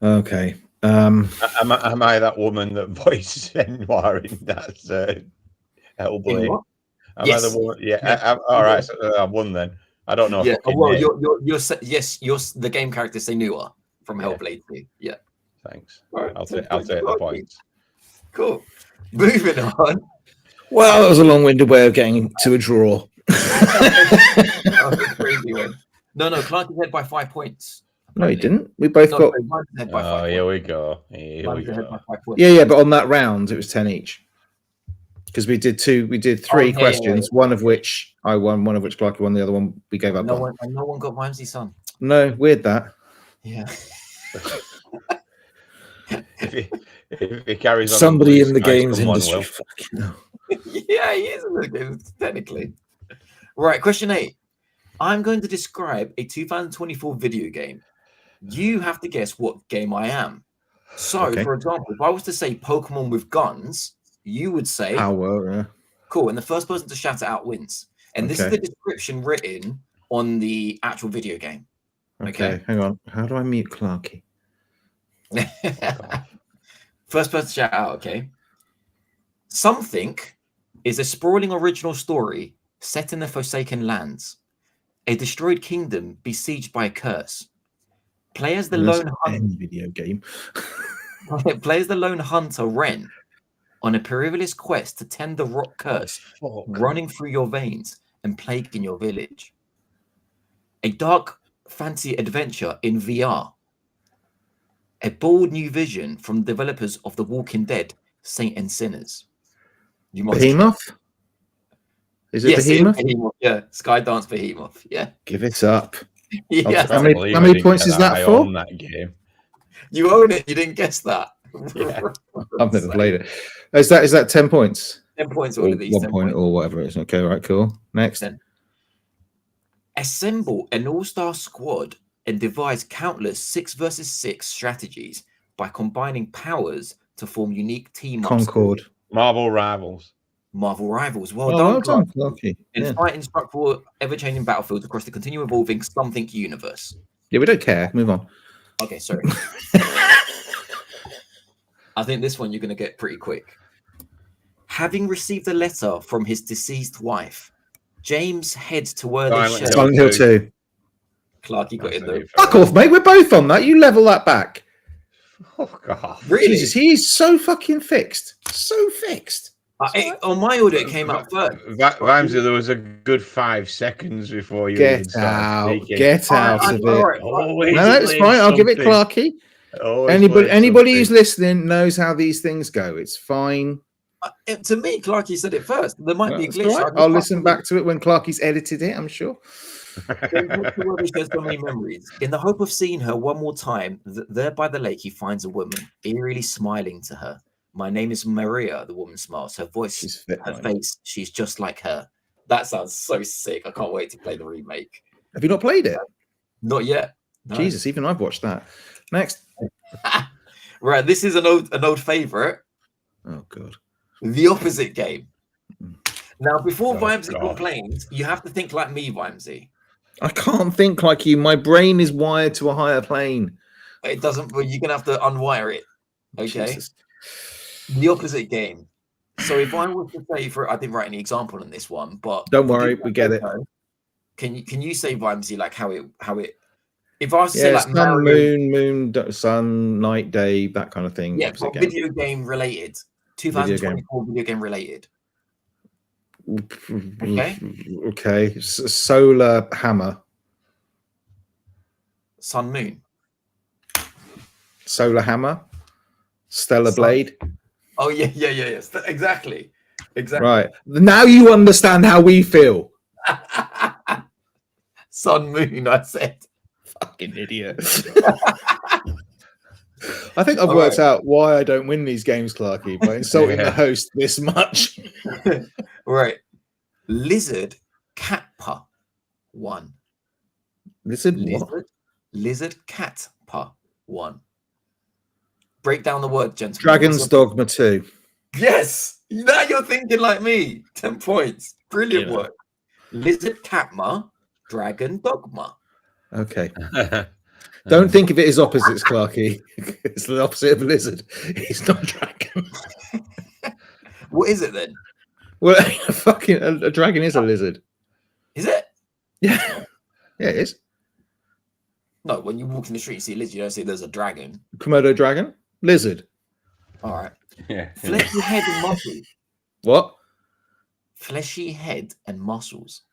Okay. Am I that woman that voiced Senwar in that Hellblade? In what? Am Yes. I the woman? Yeah. Yeah. All right. So, I won then. I don't know. Yeah. fucking Well, name. you're the game character Senua from Yeah. Hellblade 2. Yeah. Thanks. All right, I'll 10 take the Clarky. points. Cool. Moving on. Well, that was a long-winded way of getting to a draw. That was a crazy one. No, Clark is ahead by 5 points. No, he didn't. We both No, got. Mine's ahead by 5 Oh, points. here we go. Here we Mine's ahead by go. 5 points. Yeah, but on that round it was 10 each. Because we did three yeah, questions, one of which I won, one of which Clarky won, the other one we gave up No on. one got Mimesy son. No, weird that. Yeah. If he carries on, Somebody in the Christ, games someone industry. will. Fucking hell. Yeah, he is in the game, technically. Right, question 8. I'm going to describe a 2024 video game. You have to guess what game I am. So, Okay. for example, if I was to say Pokemon with guns, you would say, Power. cool, and the first person to shout it out wins. And this is Okay. the description written on the actual video game. Okay, hang on. How do I mute Clarky? First person to shout out, okay? Something is a sprawling original story set in the Forsaken Lands. A destroyed kingdom besieged by a curse. Players the That's lone hunter. any video game. Plays the lone hunter Ren on a perilous quest to tend the rock curse Fuck. running through your veins and plaguing your village. A dark fantasy adventure in VR. A bold new vision from developers of The Walking Dead, Saint and Sinners. You must Behemoth? Is it Yes, it is Behemoth? Behemoth. Yeah, Skydance Behemoth. Yeah, Give it up. yeah. How many points is that I for? own that game. You own it. You didn't guess that. Yeah. I've never played it. Is that 10 points? 10 points. Or All of these. 1 10 point points. or whatever it is. Okay, right, cool. Next. Then. Assemble an all-star squad and devise countless 6 versus 6 strategies by combining powers to form unique team ups. Concord. Marvel Rivals. Marvel Rivals. Well Oh, done, well Clark. done, Clarky. In Yeah. fight instructable ever-changing battlefields across the continue evolving something universe. Yeah, we don't care. Move on. Okay, sorry. I think this one you're going to get pretty quick. Having received a letter from his deceased wife, James heads to where they Silent share. Hill. Silent Hill 2. Clark, you got in there. Fuck off, mate. We're both on that. You level that back. Fuck off. Really? Jesus, he's so fucking fixed. So fixed. On my order, it came out first. Vimesy, there was a good 5 seconds before you even Get started out. speaking. Get out of it. Always No, it's blame fine. I'll give it something. Clarky. Always blame Anybody who's something. listening knows how these things go. It's fine. To me, Clarky said it first. There might be a That's glitch. all right. I'll listen back to it when Clarky's edited it, I'm sure. There's so many memories. In the hope of seeing her one more time, there by the lake, he finds a woman, eerily smiling to her. My name is Maria, the woman smiles. Her voice, She's fit, her man. face, she's just like her. That sounds so sick. I can't wait to play the remake. Have you not played it? Not yet. No. Jesus, even I've watched that. Next. Right, this is an old favorite. Oh, God. The Opposite Game. Now, before Oh, Vimesy God. complains, you have to think like me, Vimesy. I can't think like you. My brain is wired to a higher plane. It doesn't, but you're going to have to unwire it. Okay. Jesus. The Opposite Game. So if I was to say, I didn't write any example on this one, but Don't worry, we get it. Can you say, Vimesy, like how it if I was to Yeah, say like sun, Mario, moon, sun, night, day, that kind of thing. yeah, Opposite but game. video game related, 2024 video game related. Okay. Okay. Solar hammer. Sun Moon. Solar hammer. Stellar Sun- blade. Oh yeah. Exactly. Right. Now you understand how we feel. Sun Moon, I said. Fucking idiot. I think I've All worked out why I don't win these games, Clarky, by insulting Yeah. the host this much. Right. Lizard Catpa 1. Listen, what? Lizard Catpa 1. Break down the word, gentlemen. Dragon's Dogma 2. Yes! Now you're thinking like me. 10 points. Brilliant Yeah. work. Lizard Catma, Dragon Dogma. Okay. Don't think of it as opposites, Clarky. It's the opposite of a lizard. It's not a dragon. What is it then? Well, a dragon is a lizard. Is it? Yeah. Yeah, it is. No, when you walk in the street and see a lizard, you don't say there's a dragon. Komodo dragon, lizard. All right. Yeah. Fleshy head and muscles. What? Fleshy head and muscles.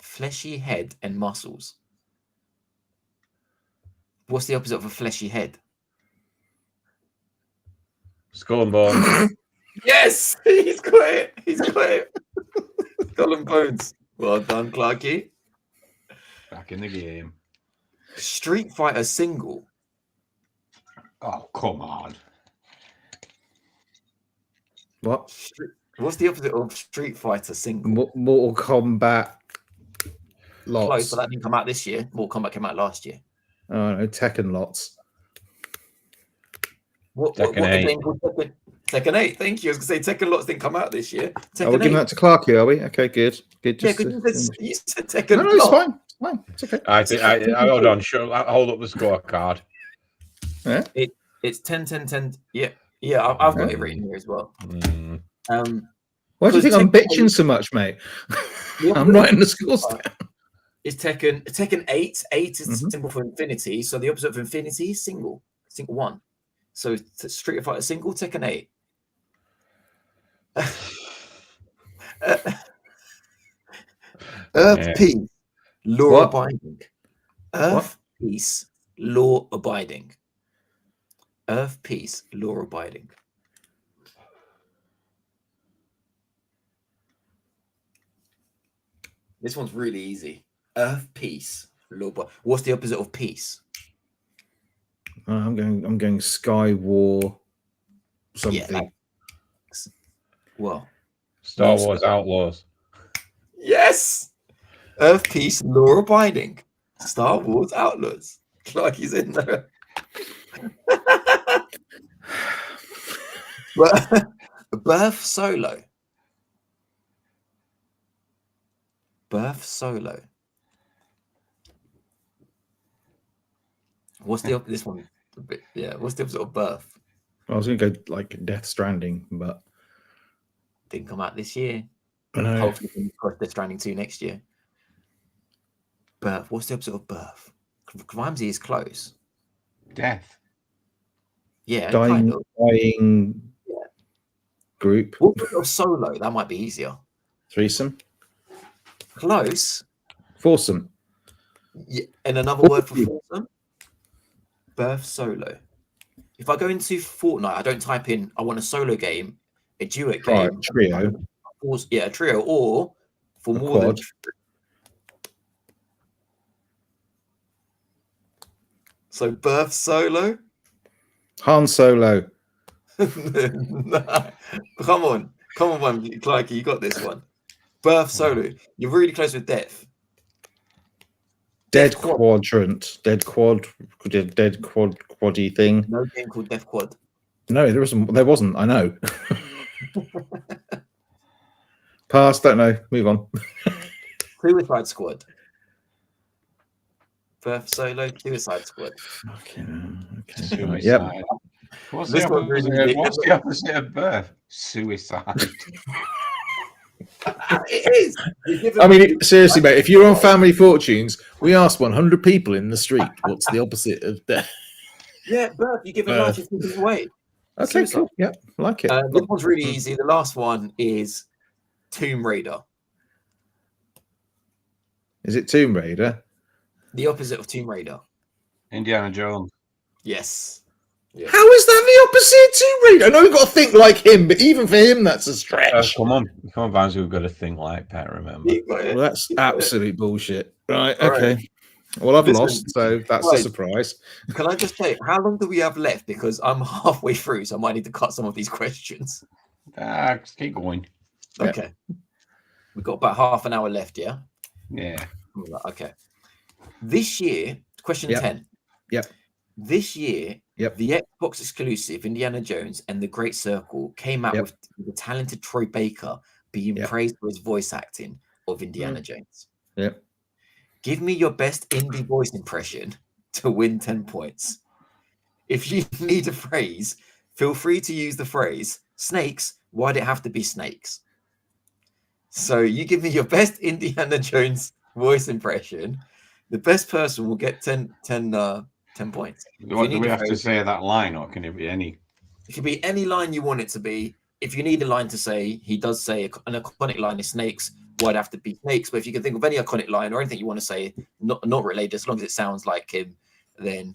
Fleshy head and muscles. What's the opposite of a fleshy head? Skull and bones. Yes, he's got it. He's got it. Skull and bones. Well done, Clarky. Back in the game. Street Fighter single. Oh, come on. What? What's the opposite of Street Fighter single? Mortal Kombat. Close, Lots. but that didn't come out this year. Mortal Kombat came out last year. Oh no, Tekken lots. What Tekken the 8. game called Tekken 8. Thank you. I was going to say Tekken lots didn't come out this year. Are Tekken we 8. giving that to Clarky, are we? Okay, good. Good. Yeah, Just because to- you said Tekken no, it's Lots. fine. It's fine. It's okay. I hold on. Hold up the scorecard. It's 10, 10, 10. Yeah, I've got it written here as well. Mm. Why do you think I'm Tekken bitching so much, mate? The I'm writing the scores down. It's Tekken 8. 8 is Mhm. symbol for infinity. So the opposite of infinity is single. Single 1. So Street Fighter single, Tekken 8. Earth Yeah. peace, law What? abiding. Earth peace, law abiding. Earth peace, law abiding. This one's really easy. Earth peace, law. What's the opposite of peace? I'm going Sky War. Something. Yeah, well, Star Wars Outlaws. yes. Earth peace, law abiding. Star Wars Outlaws. Clarky's in there. Birth Solo. Birth Solo. What's the this one? A bit, yeah. What's the opposite of Birth? I was going to go like Death Stranding, but Didn't come out this year. I know. Hopefully, we can cross Death Stranding 2 next year. Birth. What's the opposite of Birth? Vimesy is close. Death. Yeah, kind of. dying group. What about solo? That might be easier. Threesome. Close. Foursome. Yeah, and another word for foursome? Birth solo. If I go into Fortnite, I don't type in, I want a solo game, a duet Right, game. trio. Yeah, a trio, or for A more quad. than. So birth solo? Han Solo. No. Come on, Clarky, you got this one. Birth solo. You're really close with death. Dead Death Quad. Quadrant. Dead quaddy thing. No game called Death Quad. No, there wasn't. I know. Pass, don't know. Move on. Suicide Squad. Birth solo, Suicide Squad. Okay. Suicide. Yep. What's This the one really opposite? did- What's the opposite of birth? Suicide. It is. You're giving I me- mean, seriously, mate, if you're on Family Fortunes, we asked 100 people in the street, what's the opposite of death? yeah, birth. You're giving life, you're taking away. Okay, Suicide. cool. Yep, like it. This one's really easy. The last one is Tomb Raider. Is it Tomb Raider? The opposite of Tomb Raider. Indiana Jones. Yes. Yeah. How is that the opposite of Tomb Raider? I know we've got to think like him, but even for him, that's a stretch. Come on, Vans. We've got to think like Pat. Remember. You got it. Well, that's absolute bullshit. Right, All okay. right. Well, I've Listen, lost, so that's a right. surprise. Can I just say, how long do we have left? Because I'm halfway through, so I might need to cut some of these questions. Just keep going. Yeah. Okay. We've got about half an hour left, yeah? Yeah. Okay. This year, question Yep. 10. Yep. This year, Yep. the Xbox exclusive Indiana Jones and the Great Circle came out Yep. with the talented Troy Baker being Yep. praised for his voice acting of Indiana Jones. Yep. Give me your best indie voice impression to win 10 points. If you need a phrase, feel free to use the phrase, snakes, why'd it have to be snakes? So you give me your best Indiana Jones voice impression. The best person will get 10 points. Do need we a have to phrase- say that line, or can it be any? It could be any line you want it to be. If you need a line to say, he does say an iconic line is snakes, why'd it have to be snakes? But if you can think of any iconic line or anything you want to say, not related, as long as it sounds like him, then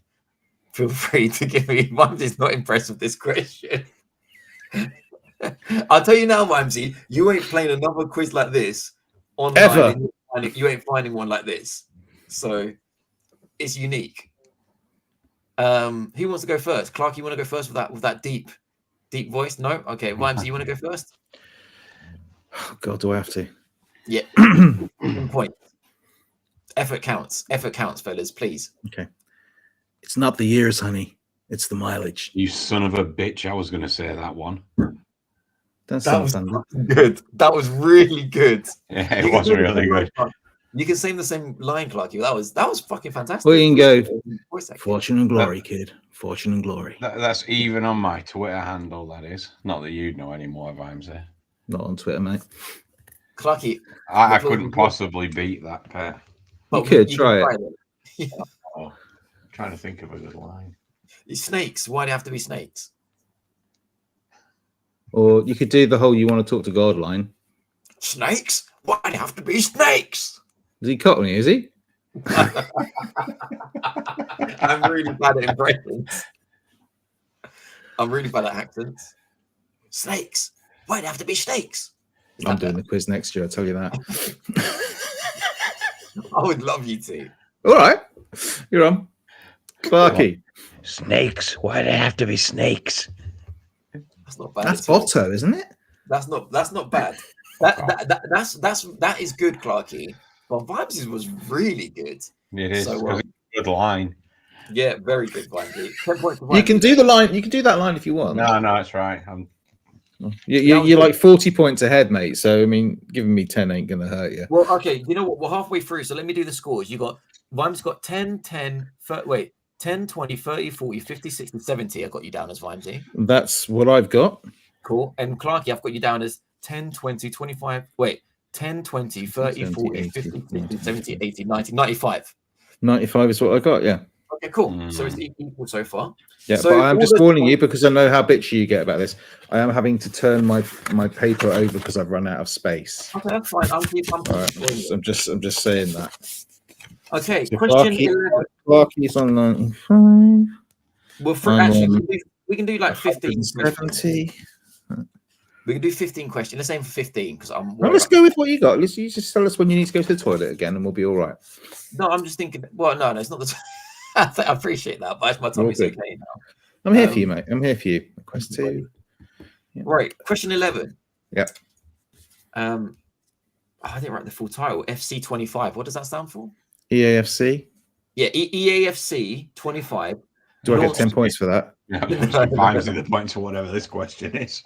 feel free to give me. Mimesy not impressed with this question. I'll tell you now, Mimesy, you ain't playing another quiz like this online. Ever. And you ain't finding one like this. So it's unique. Who wants to go first? Clark, you want to go first with that deep voice? No? Okay, Mimesy, you want to go first? Oh, God, do I have to? Yeah. 1 point. Effort counts, fellas, please. Okay. It's not the years, honey. It's the mileage. You son of a bitch! I was going to say that one. That's That was something. good. That was really good. Yeah, You it can was do the really same good. line. You can sing the same line, Clark. That was fucking fantastic. Well, you can go, Voice acting. fortune and glory, kid. Fortune and glory. That's even on my Twitter handle. That is not that you'd know anymore, Vimesy. Not on Twitter, mate. Clarky, I But- couldn't possibly beat that, Pat. but could you try can it. Oh, trying to think of a good line. Snakes. Why do they have to be snakes? Or you could do the whole "you want to talk to God" line. Snakes? Why do they have to be snakes? Is he Cockney? Is he? I'm really bad at impressions. I'm really bad at accents. Snakes. Why do they have to be snakes? Is I'm that doing the quiz next year. I'll tell you that. better? I would love you to. All right, you're on. Clarky. Snakes. Why do they have to be snakes? That's not bad. That's at all. Botto, isn't it? That's not bad. That is good, Clarky. But Vibes was really good. It is So, because it's a good line. Yeah, very good, Vibes. 10 points for You can Vibes. do the line. You can do that line if you want. No, that's right. You're like 40 points ahead, mate. So I mean, giving me 10 ain't gonna hurt you. Well, okay, you know what? We're halfway through, so let me do the scores. You got Vimes got 10, 10, 10, 20, 30, 40, 50, 60, 70. I got you down as Vimesy. That's what I've got. Cool. And Clarky, I've got you down as 10, 20, 25. 10, 20, 30, 40, 50, 60, 70, 80, 90, 95. 95 is what I got. Yeah. Okay, cool. So it's equal so far. Yeah, So but I'm all just the- warning you because I know how bitchy you get about this. I am having to turn my paper over because I've run out of space. Okay, that's fine. I'm All right, I'm just saying that. Okay, So question Clarky- 11. Clarky's on 95. Well, for I'm actually, on we can do like 15 questions. 70. We can do 15 questions. Let's aim for 15 because I'm Well, worried let's about- go with what you got. You just tell us when you need to go to the toilet again, and we'll be all right. No, I'm just thinking. Well, no, it's not the. I appreciate that, but my tummy's good. okay now. I'm here for you, mate. I'm here for you. Quest 2. Yeah. Right, question 11. Yep. I didn't write the full title. FC25. What does that stand for? EAFC. Yeah, EAFC 25. Do I get launched- 10 points for that? Vibes at the point to whatever this question is.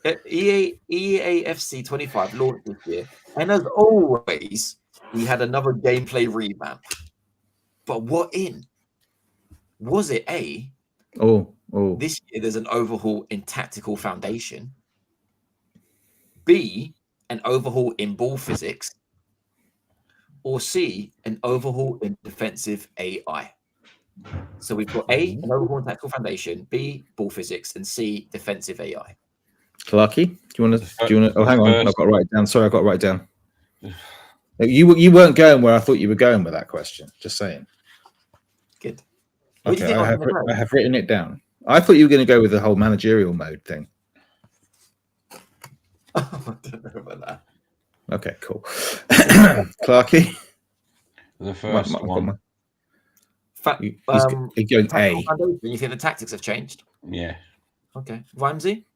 EAFC 25 launched this year, and as always, we had another gameplay revamp. But what in? Was it A? Oh. This year there's an overhaul in tactical foundation. B, an overhaul in ball physics. Or C, an overhaul in defensive AI. So we've got A, an overhaul in tactical foundation, B, ball physics, and C, defensive AI. Clarky, do you want to? Oh, hang on. First- I've got to write it down. Sorry, I've got to write it down. You weren't going where I thought you were going with that question. Just saying. Good. What do you Okay, think I I'm gonna go? have written it down. I thought you were going to go with the whole managerial mode thing. I don't know about that. Okay, cool. Clarky, The first one. he's going Tactical A. foundation, you think the tactics have changed? Yeah. Okay. Ramsey?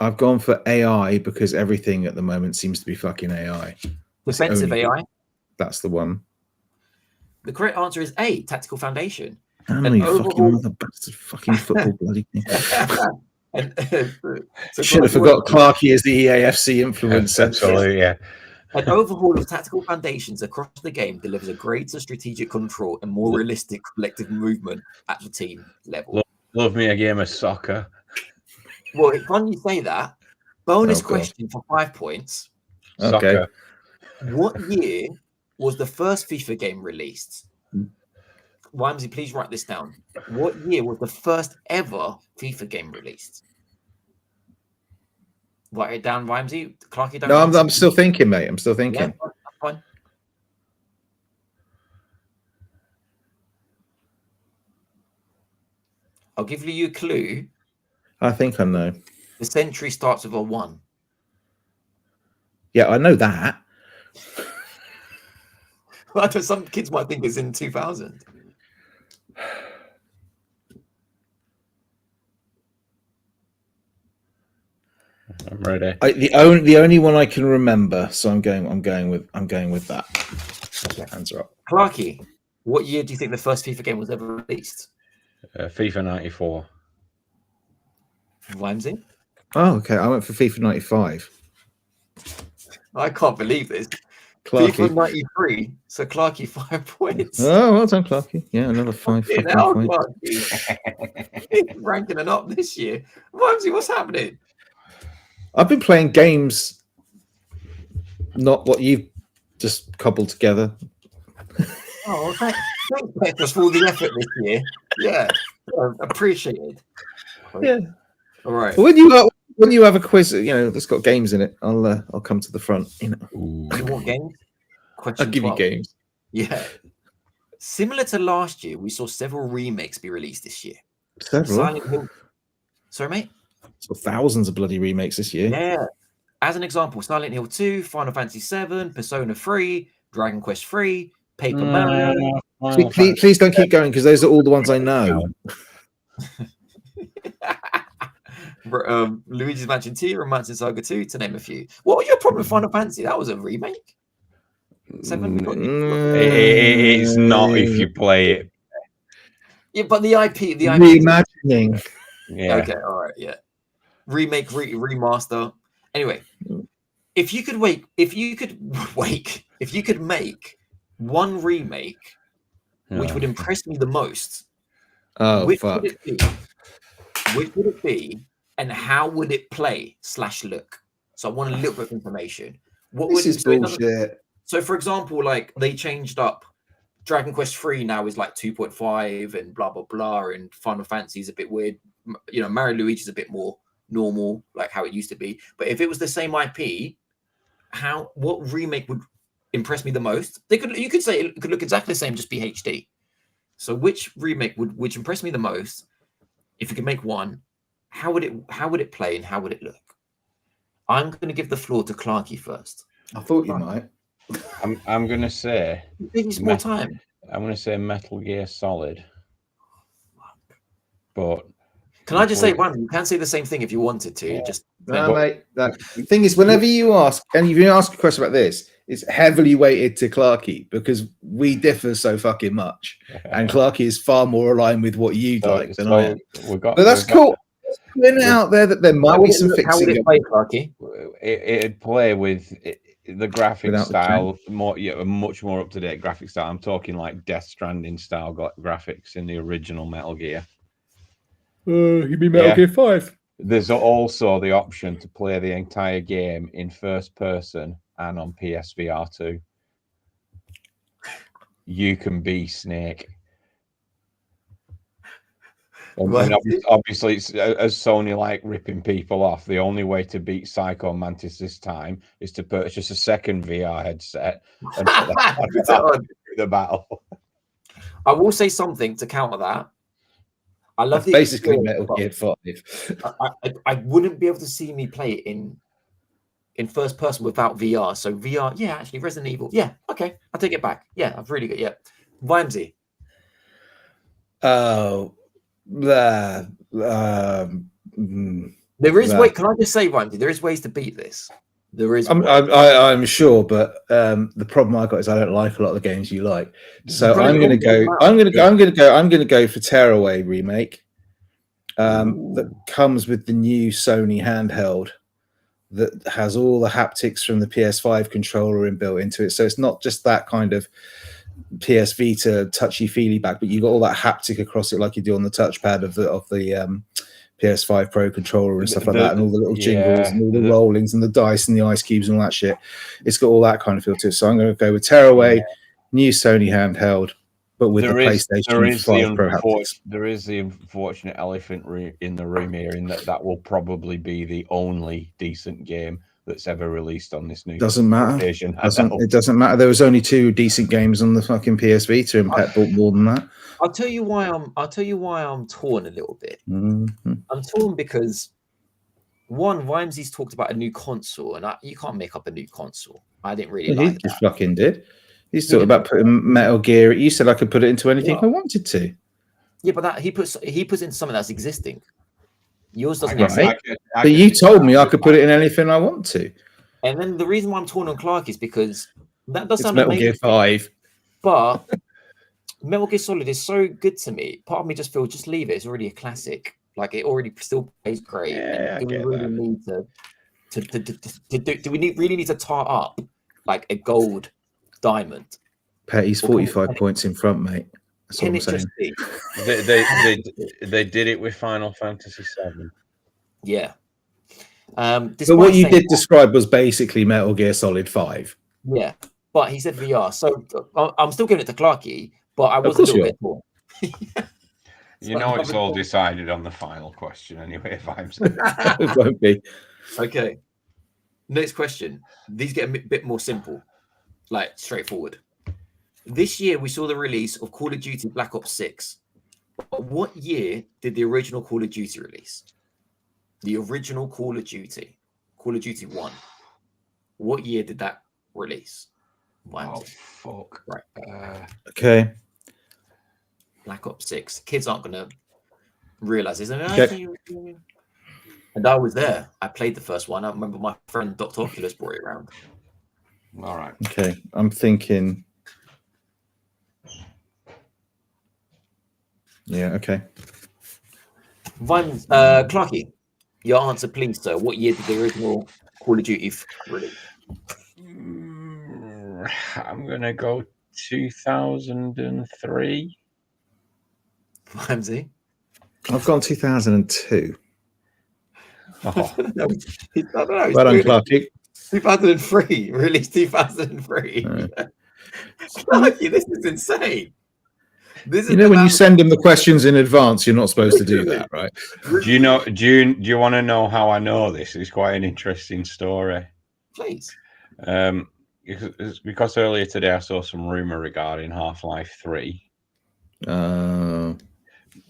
I've gone for AI because everything at the moment seems to be fucking AI. Defensive only- AI? That's the one. The correct answer is A, tactical foundation. How many fucking overhaul- mother bastard fucking football bloody thing? And, so Should have forgot Clarky is the EAFC influencer. Absolutely, yeah. An overhaul of tactical foundations across the game delivers a greater strategic control and more realistic collective movement at the team level. Love me a game of soccer. Well, it's fun you say that. Bonus Oh, God. question for 5 points. Okay. Soccer. What year was the first FIFA game released? Wimsey, please write this down. What year was the first ever FIFA game released? Write it down, Wimsey. Clarky, don't No, answer. I'm still thinking, mate. I'm still Yeah, thinking. that's fine. I'll give you a clue. I think I know. The century starts with a 1. Yeah, I know that. Some kids might think it's in 2000. I'm ready. The only one I can remember, so I'm going with that. Okay, hands are up. Clarky, what year do you think the first FIFA game was ever released? FIFA 94. Wimsey? Oh, okay. I went for FIFA 95. I can't believe this. Clarky. FIFA 93. So Clarky, 5 points. Oh, well done, Clarky. Yeah, another 5 Fucking fucking hell, points. Clarky. He's ranking it up this year. Wimsey, what's happening? I've been playing games, not what you've just cobbled together. Oh, thanks Petrus, for all the effort this year. Yeah, appreciated. Yeah. All right. When you have a quiz, that's got games in it, I'll come to the front. You want games? Question I'll give 12. you games. Yeah. Similar to last year, we saw several remakes be released this year. Several. Silent Hill. Sorry, mate? So thousands of bloody remakes this year. Yeah. As an example, Silent Hill 2, Final Fantasy 7, Persona 3, Dragon Quest 3, Paper Mario. Please don't keep going because those are all the ones I know. Luigi's Mansion 2, Romancing Saga 2, to name a few. What was your problem with Final Fantasy? That was a remake. 7 It's not if you play it. Yeah, but the IP. Reimagining. Yeah. Okay, all right, yeah. Remake, remaster. Anyway, if you could make one remake which would impress me the most, Oh, which fuck. would it be? Which would it be, and how would it play / look? So I want a little bit of information. What This would is bullshit. So, for example, like they changed up Dragon Quest 3 now is like 2.5 and blah blah blah, and Final Fantasy is a bit weird. You know, Mario Luigi's a bit more normal, like how it used to be. But if it was the same IP, what remake would impress me the most? You could say it could look exactly the same, just be HD. So which remake would impress me the most? If you could make one, how would it play and how would it look? I'm going to give the floor to Clarky first. I thought you might. I'm going to say. It's more time. I'm going to say Metal Gear Solid. But can I just say one? You can say the same thing if you wanted to. Yeah. Just no, mate. The thing is, whenever you ask, and if you ask a question about this, it's heavily weighted to Clarky because we differ so fucking much, and Clarky is far more aligned with what you like than I am. But that's cool. Putting it out there that there might be some fixing. How would it play, Clarky? It'd play with the graphic Without the style, much more up to date graphic style. I'm talking like Death Stranding style graphics in the original Metal Gear. You mean Metal Gear 5? There's also the option to play the entire game in first person and on PSVR 2. You can be Snake. And obviously, it's, as Sony like ripping people off, the only way to beat Psycho Mantis this time is to purchase a second VR headset and the battle. I will say something to counter that. I love That's basically Metal Gear 5. I wouldn't be able to see me play it in first person without VR. So VR, yeah, actually, Resident Evil, yeah, okay, I'll take it back. Yeah, I've really got Vimesy. Oh. There is way. Can I just say, Vimesy, there is ways to beat this. There is. I'm sure, but the problem I got is I don't like a lot of the games you like. So I'm going to go. I'm going to go for Tearaway remake. That comes with the new Sony handheld that has all the haptics from the PS5 controller inbuilt into it. So it's not just that kind of PS Vita touchy-feely back, but you got all that haptic across it like you do on the touchpad of the PS5 Pro controller and stuff like that, and all the little jingles and all the rollings and the dice and the ice cubes and all that shit. It's got all that kind of feel to it. So I'm going to go with Tearaway, new Sony handheld, but with PlayStation 5 Pro haptics. There is the unfortunate elephant in the room here, in that will probably be the only decent game that's ever released on this new. Doesn't matter. It doesn't matter. There was only 2 decent games on the fucking PS Vita, and Pet bought more than that. I'll tell you why I'm torn a little bit. Mm-hmm. I'm torn because one, Vimesy's talked about a new console, and you can't make up a new console. I didn't really like he just fucking did. He's talking about putting Metal Gear. You said I could put it into anything I wanted to. Yeah, but that he puts into something that's existing. Yours doesn't. But you told me I could put it in anything I want to. And then the reason why I'm torn on Clark is because that does It's sound Metal amazing. Gear 5. But Metal Gear Solid is so good to me. Part of me just feels, just leave it. It's already a classic. Like, it already still plays great. Yeah, do we really need really need to tar up like a gold diamond? Petty's 45 points in front, mate. That's what I'm saying. They did it with Final Fantasy VII. Yeah. But what you did describe was basically Metal Gear Solid 5. Yeah, but he said VR. So I'm still giving it to Clarky, but I was a little bit more. You know, it's all decided on the final question anyway, if I'm saying. It won't be. Okay. Next question. These get a bit more simple, like straightforward. This year, we saw the release of Call of Duty Black Ops 6. What year did the original Call of Duty release? The original Call of Duty 1. What year did that release? Oh, fuck. Right. Okay. Black Ops 6. Kids aren't going to realize this. Okay. And I was there. I played the first one. I remember my friend Dr. Oculus brought it around. All right. Okay. I'm thinking. Yeah, okay. Clarky, your answer, please, sir. What year did the original Call of Duty release? I'm going to go 2003. Vimesy? I've gone 2002. Oh. Well done, Clarky. 2003. Released 2003. Clarky, this is insane. This is You know, the when you man- send them the questions in advance, you're not supposed to do that, right? Do you know? Do you want to know how I know this? It's quite an interesting story. Please. It's because earlier today I saw some rumor regarding Half-Life 3.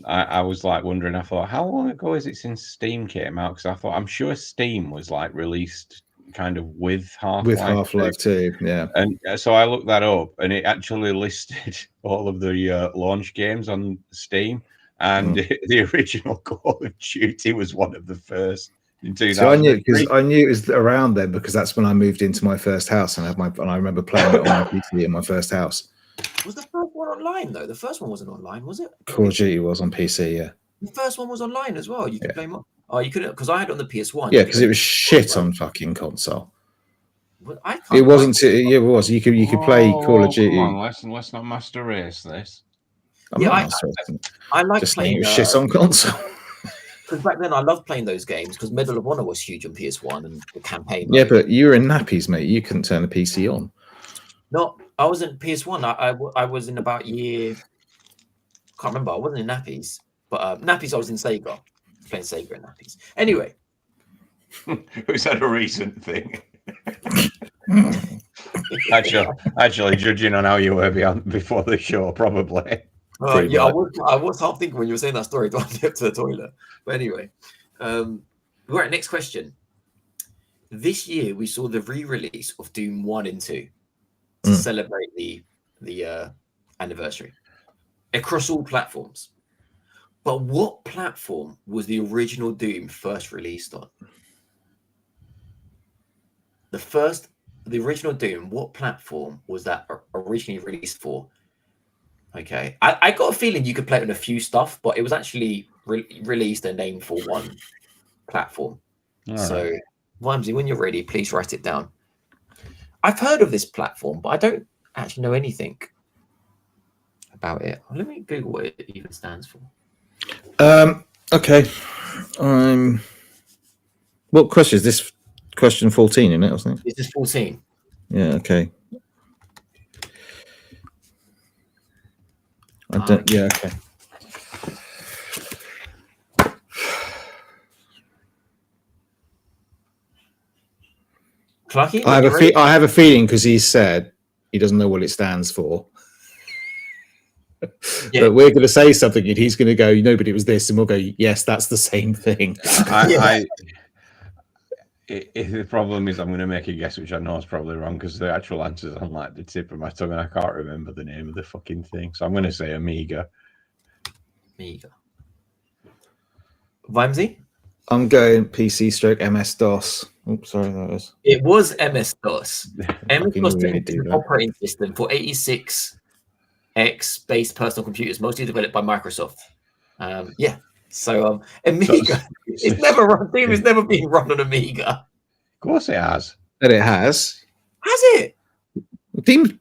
I was like wondering. I thought, how long ago is it since Steam came out? Because I thought I'm sure Steam was like released kind of with Half-Life 2, yeah. And so I looked that up, and it actually listed all of the launch games on Steam, and the original Call of Duty was one of the first in 2003. So I knew it was around then because that's when I moved into my first house and I remember playing it on my PC in my first house. Was the first one online though? The first one wasn't online, was it? Call of Duty was on PC, yeah. The first one was online as well. You could play more. Oh, you couldn't because I had it on the PS1. Yeah, because it was shit on fucking console. Well, I can't It wasn't. Yeah, it was. You could play Call of Duty. Come on, let's not master race this. I'm Yeah, not I master-racing. like Just saying playing it was shit on console. because back then I loved playing those games because Medal of Honor was huge on PS1 and the campaign. Yeah, mode. but you were in nappies, mate. You couldn't turn the PC on. No, I was in PS1. I was in about year. Can't remember. I wasn't in nappies, but nappies. I was in Sega, playing Sega in nappies. Anyway, Was that a recent thing? actually, judging on how you were before the show, probably. yeah, I was half thinking when you were saying that story, do I get to the toilet? But anyway, right. Next question. This year we saw the re-release of Doom 1 and 2 to celebrate the anniversary across all platforms. But what platform was the original Doom first released on? The original Doom, what platform was that originally released for? Okay, I got a feeling you could play it on a few stuff, but it was actually released and named for one platform. So, Vimesy, when you're ready, please write it down. I've heard of this platform, but I don't actually know anything about it. Let me Google what it even stands for. Okay. What question is this? Question 14, isn't it? Or something? This is 14. Yeah. Okay. I don't. Yeah. Okay. Clarky, I have a feeling because he said he doesn't know what it stands for. Yeah. But we're going to say something and he's going to go, no, but it was this, and we'll go, yes, that's the same thing. The problem is I'm going to make a guess, which I know is probably wrong because the actual answer is on like the tip of my tongue and I can't remember the name of the fucking thing. So I'm going to say Amiga. Amiga. Vimesy? I'm going PC stroke MS-DOS. Oops, sorry, that was. It was MS-DOS. MS-DOS really is do an that. operating system for 86X based personal computers, mostly developed by Microsoft. So Amiga, it's never run. Doom has never been run on Amiga. Of course it has. But it has. Has it?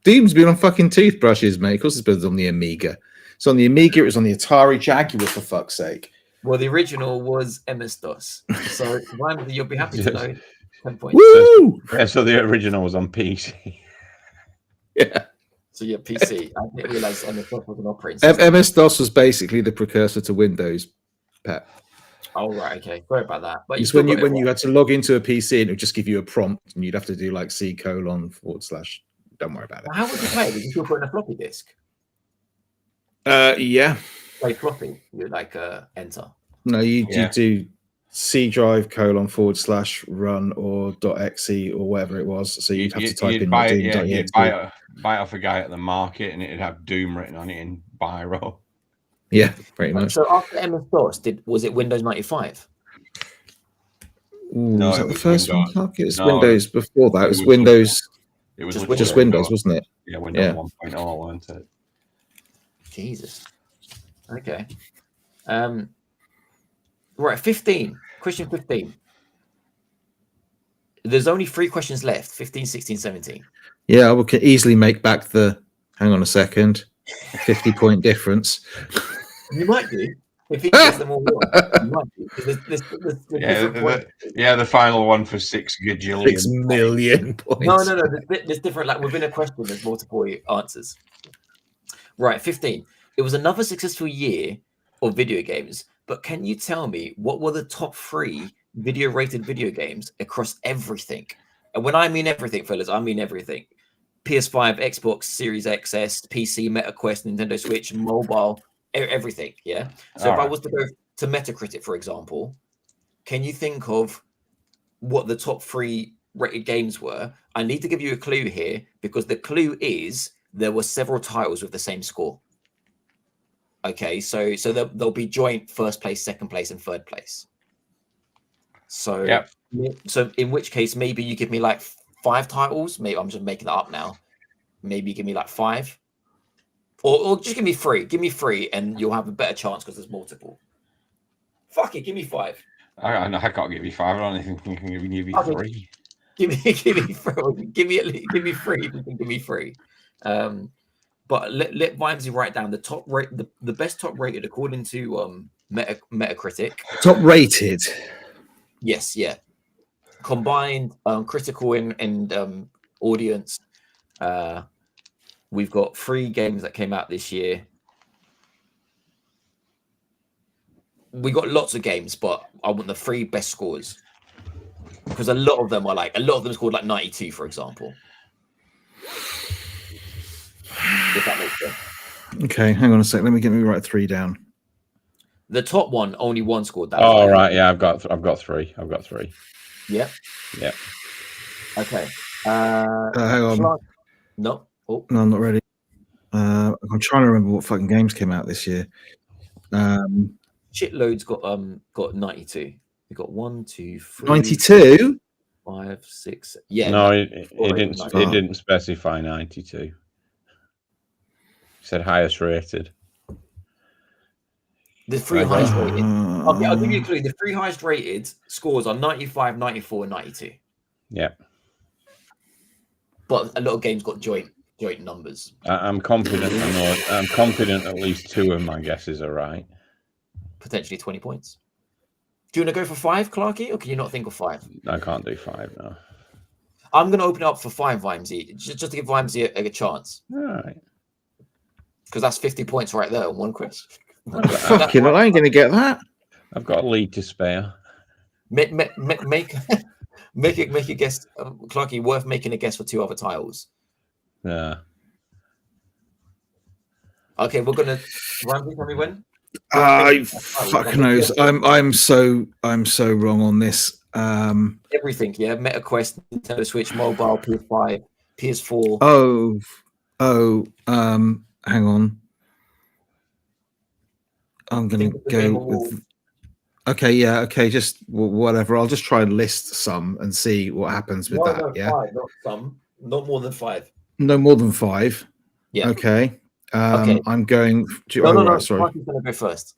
Doom's been on fucking toothbrushes, mate. Of course, it's built on the Amiga. It's on the Amiga. It was on the Atari Jaguar, for fuck's sake. Well, the original was MS-DOS. So Vimesy, you'll be happy to know. 10 points. Woo! Yeah, so the original was on PC. Yeah. So yeah, PC. I didn't realize MS-DOS was an operating system. MS-DOS was basically the precursor to Windows, Pat. Oh right, okay. Sorry about that. But It's still when got it you right. had to log into a PC and it would just give you a prompt and you'd have to do like C:// / Don't worry about it. How would you play it? Did you still put in a floppy disk? Yeah. Play floppy. You like enter. No, you Yeah. do C drive : /run or .exe or whatever it was. So you'd have to type You'd in buy it, Doom.exe. you'd buy it off a guy at the market and it'd have Doom written on it in Biro. Yeah, pretty much. So after MS-DOS, was it Windows 95? Ooh, No, was it that the was first Windows. one? Fuck, it was No, Windows before that. It was was Windows. It was Just Just Windows. Windows, wasn't it? Yeah, Windows Yeah. 1.0, wasn't it? Jesus. Okay. Right, 15. Question 15. There's only 3 questions left. 15, 16, 17. Yeah, we can easily make back the. Hang on a second. 50-point difference. You might do. If he gets them all wrong, he might be, 'cause there's different points. The final one for 6 gajillion. 6 million points. No. There's different. Like within a question, there's multiple answers. Right, 15. It was another successful year of video games, but can you tell me what were the top 3 video-rated video games across everything? And when I mean everything, fellas, I mean everything. PS5, Xbox Series XS, PC, MetaQuest, Nintendo Switch, mobile, everything. Yeah. So if I was to go to Metacritic, for example, can you think of what the top 3 rated games were? I need to give you a clue here because the clue is there were several titles with the same score. Okay, so there'll be joint first place, second place, and third place. So so in which case maybe you give me like 5 titles. Maybe I'm just making that up now. Maybe give me like 5, or just give me 3. Give me 3, and you'll have a better chance because there's multiple. Fuck it, give me 5. I can't give you 5. I don't think I can give you 3. Give me 3. Give me 3. If you can give me 3. But let Vimesy write down the top rate, the best top rated according to Metacritic. Top rated. Yes, yeah. Combined critical and audience. We've got 3 games that came out this year. We got lots of games, but I want the 3 best scores because a lot of them scored like 92, for example. If that makes sense. Okay, hang on a sec. Let me write 3 down. The top one, only 1 scored that. Oh, right. Yeah, I've got 3. Yeah. Yeah. Okay. Hang on. No. Oh. No, I'm not ready. I'm trying to remember what fucking games came out this year. Shitloads got 92. We got 1, 2, 3. 92? 5, 6. Yeah. No, it didn't specify 92. It said highest rated. The 3 highest rated. Okay, I'll give you a clue. The 3 highest rated scores are 95, 94, and 92. Yeah. But a lot of games got joint numbers. I'm confident. I'm confident at least 2 of my guesses are right. Potentially 20 points. Do you want to go for 5, Clarky, or can you not think of 5? I can't do 5 now. I'm going to open it up for 5, Vimesy, just to give Vimesy a chance. All right. Because that's 50 points right there on one question. Fucking hell, I ain't going to get that. I've got a lead to spare. Make a guess, Clarky. Worth making a guess for 2 other titles. Yeah. Okay, we're gonna. Ramsey, tell me when. I fuck knows. I'm so wrong on this. Everything, yeah. MetaQuest, Nintendo Switch, mobile, PS5, PS4. Hang on. I'm gonna go with. Okay, yeah, okay, just whatever. I'll just try and list some and see what happens with that. Yeah, 5, not some, not more than 5. No more than 5. Yeah. Okay. Okay. I'm going. No. Sorry. Clarky's gonna go first.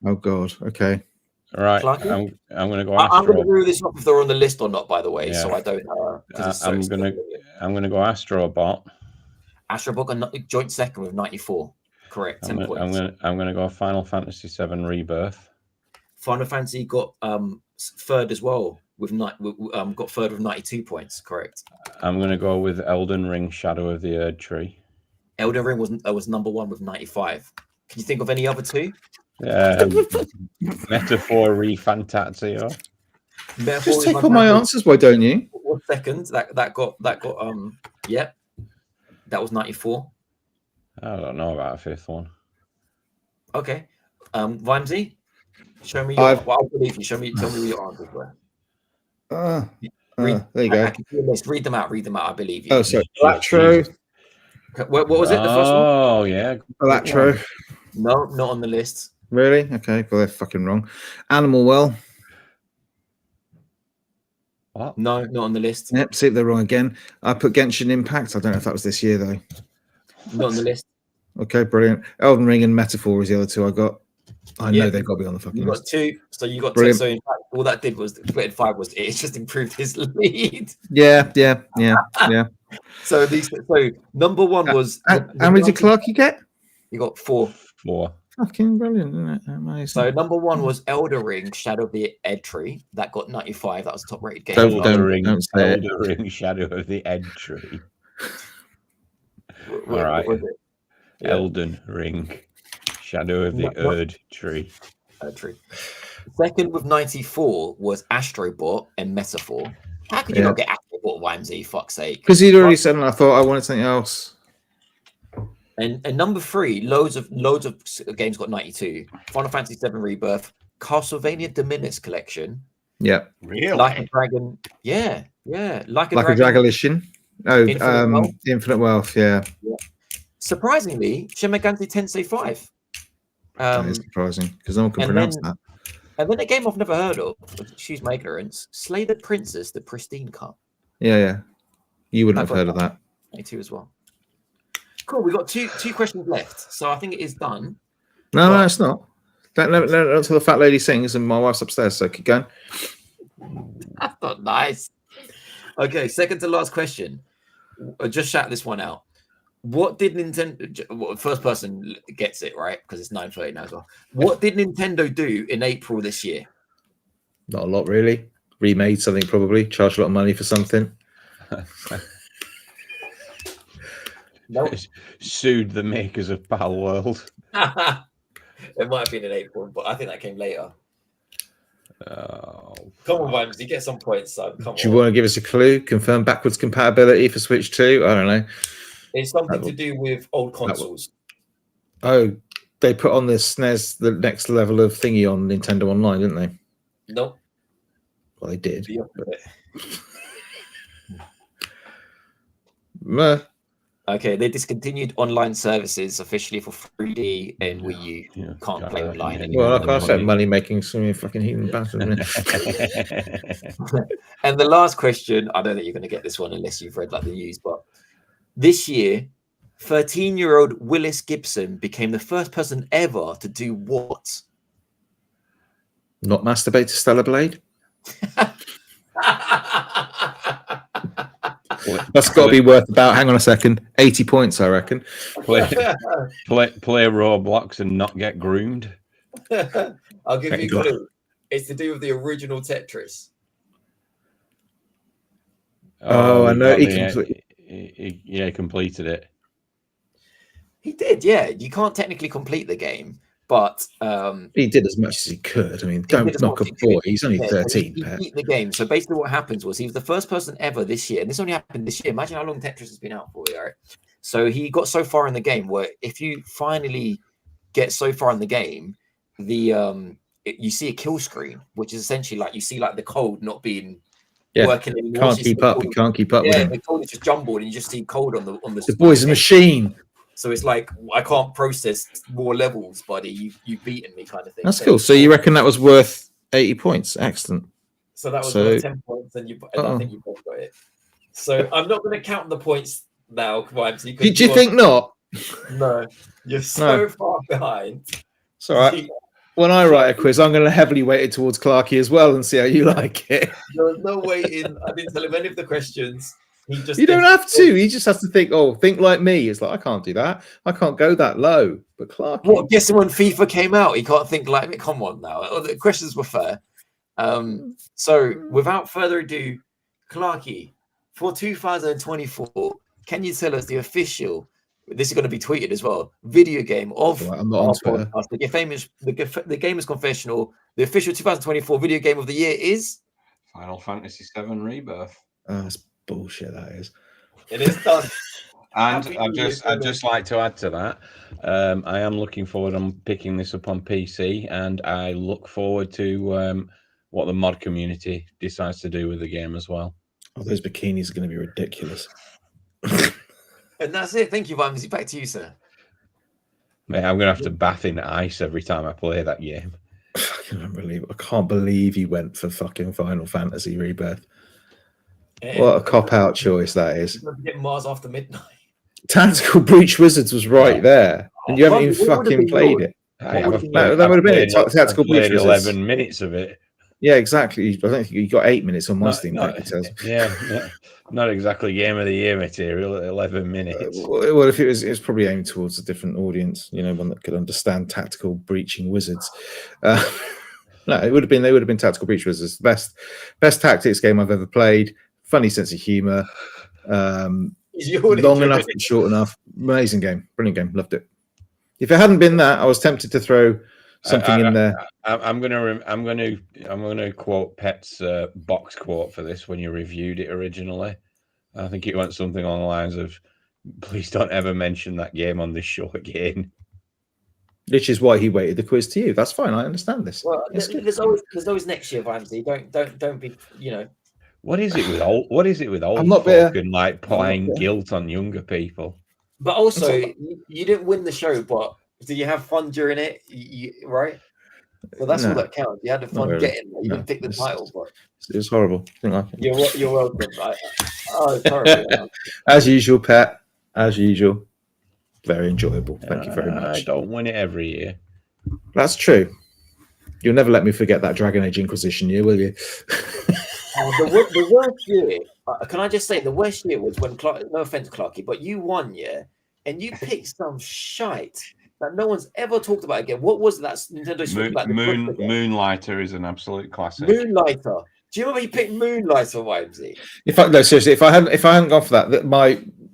Oh God. Okay. All right. Clarky? I'm going to go. I'm going to rule this up if they're on the list or not. By the way, Yeah. so I don't. I'm going to go Astrobot. Astrobot got joint second with 94. Correct. 10 points. I'm going to go Final Fantasy VII Rebirth. Final Fantasy got third as well with got third with 92 points. Correct. I'm going to go with Elden Ring: Shadow of the Erd Tree. Elden Ring was number 1 with 95. Can you think of any other 2? Metaphor Refantatio. Just take all my answers. Why don't you? Second, that got yeah, that was 94. I don't know about a 5th one. Okay, Vimesy, show me. I believe you. Tell me what your answers were. There you go. Read them out. I believe you. Oh, sorry. Electro. What was it? The first one? Oh, yeah. Electro. No, not on the list. Really? Okay. Well, they're fucking wrong. Animal Well. What? No, not on the list. Yep. See if they're wrong again. I put Genshin Impact. I don't know if that was this year though. Not on the list. Okay, brilliant. Elden Ring and Metaphor was the other 2 I got. I know they've got to be on the fucking list. You got 2. So you got brilliant. 2. So in fact, all that did was split 5 was it just improved his lead. Yeah. So number 1 was how many did Clarky get? You got 4. Fucking brilliant, isn't it? Amazing. So number 1 was Elder Ring: Shadow of the Ed Tree. That got 95. That was the top rated game. Don't say it. Elder Ring, Shadow of the Ed Tree. What right. was it? Yeah. Elden Ring, Shadow of the Erd Tree. Tree. Second with 94 was Astrobot and Metaphor. How could you not get Astrobot, YMZ? Fuck's sake. Because he'd already said, and I thought I wanted something else. And number 3, loads of games got 92. Final Fantasy VII Rebirth, Castlevania Dominus Collection. Yeah. Really? Like a Dragon. Yeah. Like a Dragolition. Oh, Infinite Wealth. Infinite Wealth. Yeah. Surprisingly, Shin Megami Tensei 5. That is surprising because no one can pronounce that. And then a game I've never heard of, excuse my ignorance, Slay the Princess, the Pristine Cut. Yeah. You wouldn't have heard of that. 92 as well. Cool. We've got two questions left, so I think it is done. No, it's not. Don't until the fat lady sings, and my wife's upstairs. So keep going. That's not nice. Okay, second to last question. Just shout this one out. What did Nintendo? First person gets it right because it's 9:30 now as well. What did Nintendo do in April this year? Not a lot, really. Remade something, probably. Charged a lot of money for something. Nope. Sued the makers of Pal World. It might have been in April, but I think that came later. Come on, Vimes, you get some points, son. Come Do you want to give us a clue? Confirm backwards compatibility for Switch 2? I don't know. It's something to do with old consoles. Oh, they put on the SNES the next level of thingy on Nintendo Online, didn't they? Nope. Well, they did. The opposite. Okay, they discontinued online services officially for 3D and Wii U. Yeah, Can't play online anymore. Well, like I said, money making some fucking heathen bastard. And the last question, I don't think you're going to get this one unless you've read like the news, but this year, 13-year-old Willis Gibson became the first person ever to do what? Not masturbate to Stellar Blade? That's got to be worth about, hang on a second, 80 points, I reckon. Play Roblox and not get groomed. I'll give you a clue. It's to do with the original Tetris. I know. He completed it. He did, yeah. You can't technically complete the game, but he did as much as he could. I mean, don't knock a boy. He's only 13. He beat the game. So basically what happens was he was the first person ever this year, and this only happened this year. Imagine how long Tetris has been out for, right? So he got so far in the game where if you finally get so far in the game, you see a kill screen, which is essentially like you see like the code not being working anymore. Can't keep up. You can't keep up with him. The code is just jumbled, and you just see code on the. The boy's a machine. So it's like I can't process more levels, buddy. You've beaten me, kind of thing. That's cool. So you reckon that was worth 80 points? Excellent. So that was worth 10 points, and I think you both got it. So I'm not going to count the points now, Vibes. Did you think not? No, you're so far behind. It's all right. When I write a quiz, I'm going to heavily weight it towards Clarky as well and see how you like it. There's no weighting. I didn't tell him any of the questions. You don't have to. He just has to think, think like me. It's like, I can't do that. I can't go that low. But Clarky... What, guess when FIFA came out, he can't think like me? Come on now. The questions were fair. So without further ado, Clarky, for 2024, can you tell us the official, this is going to be tweeted as well, video game of I'm not on Twitter. Podcast, the Gamers Confessional, the official 2024 video game of the year is? Final Fantasy VII Rebirth. Oh, that's bullshit, that is. It is done. And I'd just like to add to that, I am looking forward. I'm picking this up on PC, and I look forward to what the mod community decides to do with the game as well. Oh, those bikinis are going to be ridiculous. And that's it. Thank you, Vimesy. Back to you, sir. Mate, I'm going to have to bath in ice every time I play that game. I can't believe he went for fucking Final Fantasy Rebirth. What a cop-out choice that is. Get Mars After Midnight. Tactical Breach Wizards was right there, and you haven't even fucking played it. That would have been it. Tactical Breach 11 minutes of it. Yeah, exactly. I don't think you got 8 minutes on my Steam No, Deck. It tells. yeah, not exactly game of the year material at 11 minutes. Well, if it was probably aimed towards a different audience, one that could understand tactical breaching wizards. No, they would have been tactical breach wizards. The best tactics game I've ever played. Funny sense of humor. Long enough but short enough. Amazing game, brilliant game. Loved it. If it hadn't been that, I was tempted to throw something in there. I'm gonna quote Pet's box quote for this when you reviewed it originally. I think it went something along the lines of, "Please don't ever mention that game on this show again." Which is why he weighted the quiz to you. That's fine. I understand this. Well, there's always next year, Vimesy. Don't be. What is it with old I'm not folk there. and applying guilt on younger people? But also, you didn't win the show, but did you have fun during it? Right? Well, that's all that counts. You had fun getting there. You didn't pick the title, but it was horrible. Didn't like it. You're welcome. Sorry. As usual, Pat. As usual. Very enjoyable. Thank you very much. I don't win it every year. That's true. You'll never let me forget that Dragon Age Inquisition year, will you? The worst year, can I just say, the worst year was when, no offense, Clarky, but you won, and you picked some shite that no one's ever talked about again. What was that Nintendo Switch? Moonlighter is an absolute classic. Moonlighter. Do you remember you picked Moonlighter, Wimsey? Seriously, if I hadn't gone for that,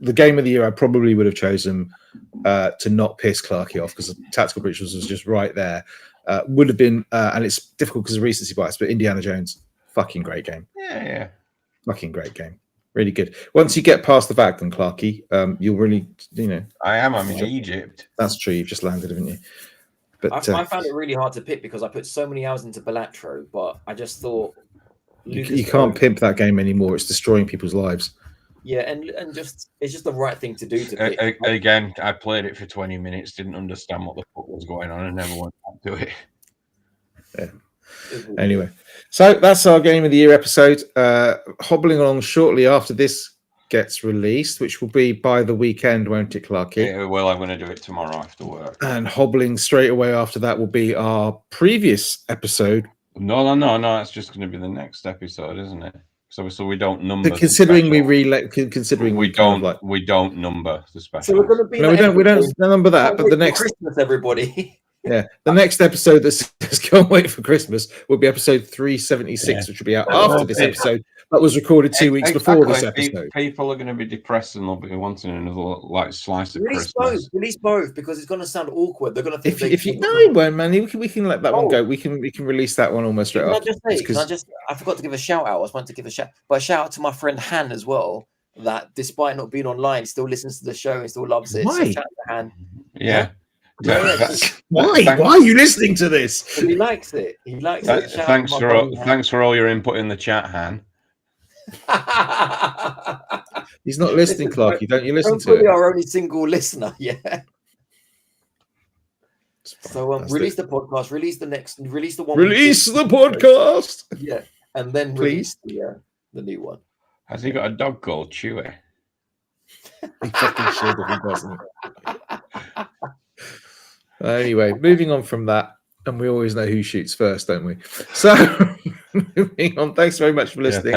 the game of the year I probably would have chosen to not piss Clarky off, because Tactical Breach was just right there. Would have been, and it's difficult because of recency bias, but Indiana Jones, fucking great game. Yeah. Fucking great game. Really good. Once you get past the Vatican, Clarky, you'll really, I'm in Egypt. That's true. You've just landed, haven't you? But I found it really hard to pick because I put so many hours into Balatro, but I just thought you can't pimp that game anymore. It's destroying people's lives. Yeah, and just it's just the right thing to do to pick. Again, I played it for 20 minutes, didn't understand what the fuck was going on, and never went back to it. Yeah. Anyway, so that's our Game of the Year episode. Hobbling along shortly after this gets released, which will be by the weekend, won't it, Clarky? Yeah, well, I'm going to do it tomorrow after work. And hobbling straight away after that will be our previous episode. No. It's just going to be the next episode, isn't it? So we don't number. But considering we don't number the special. So we're going to be. No, we don't number that. But the next Christmas, everybody. Yeah, the next episode that's Can't Wait for Christmas will be episode 376, which will be out after this episode. That was recorded 2 weeks before this episode. People are going to be depressed and they'll be wanting another slice of Christmas. Release both because it's going to sound awkward. They're going to think it won't, man. We can let that one go. We can release that one almost straight off. I forgot to give a shout out. I was wanting to give a shout out to my friend Han as well. That despite not being online, still listens to the show and still loves it. Why? So shout out to Han. Yeah. Why are you listening to this? He likes it. He likes it. Thanks for all your input in the chat, Han. He's not listening, Clarky. Don't you listen to it? Our only single listener, yeah. So release the podcast. Release the one. Release the podcast. Yeah, and then release the new one. Has he got a dog called Chewy? He fucking should if he doesn't. Anyway, moving on from that, and we always know who shoots first, don't we? So, moving on. Thanks very much for listening.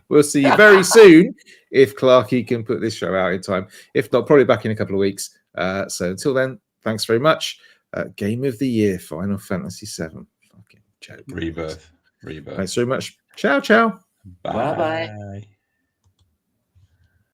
We'll see you very soon if Clarky can put this show out in time. If not, probably back in a couple of weeks. So until then, thanks very much. Game of the Year, Final Fantasy VII. Fucking joke. Rebirth. Thanks very much. Ciao. Bye.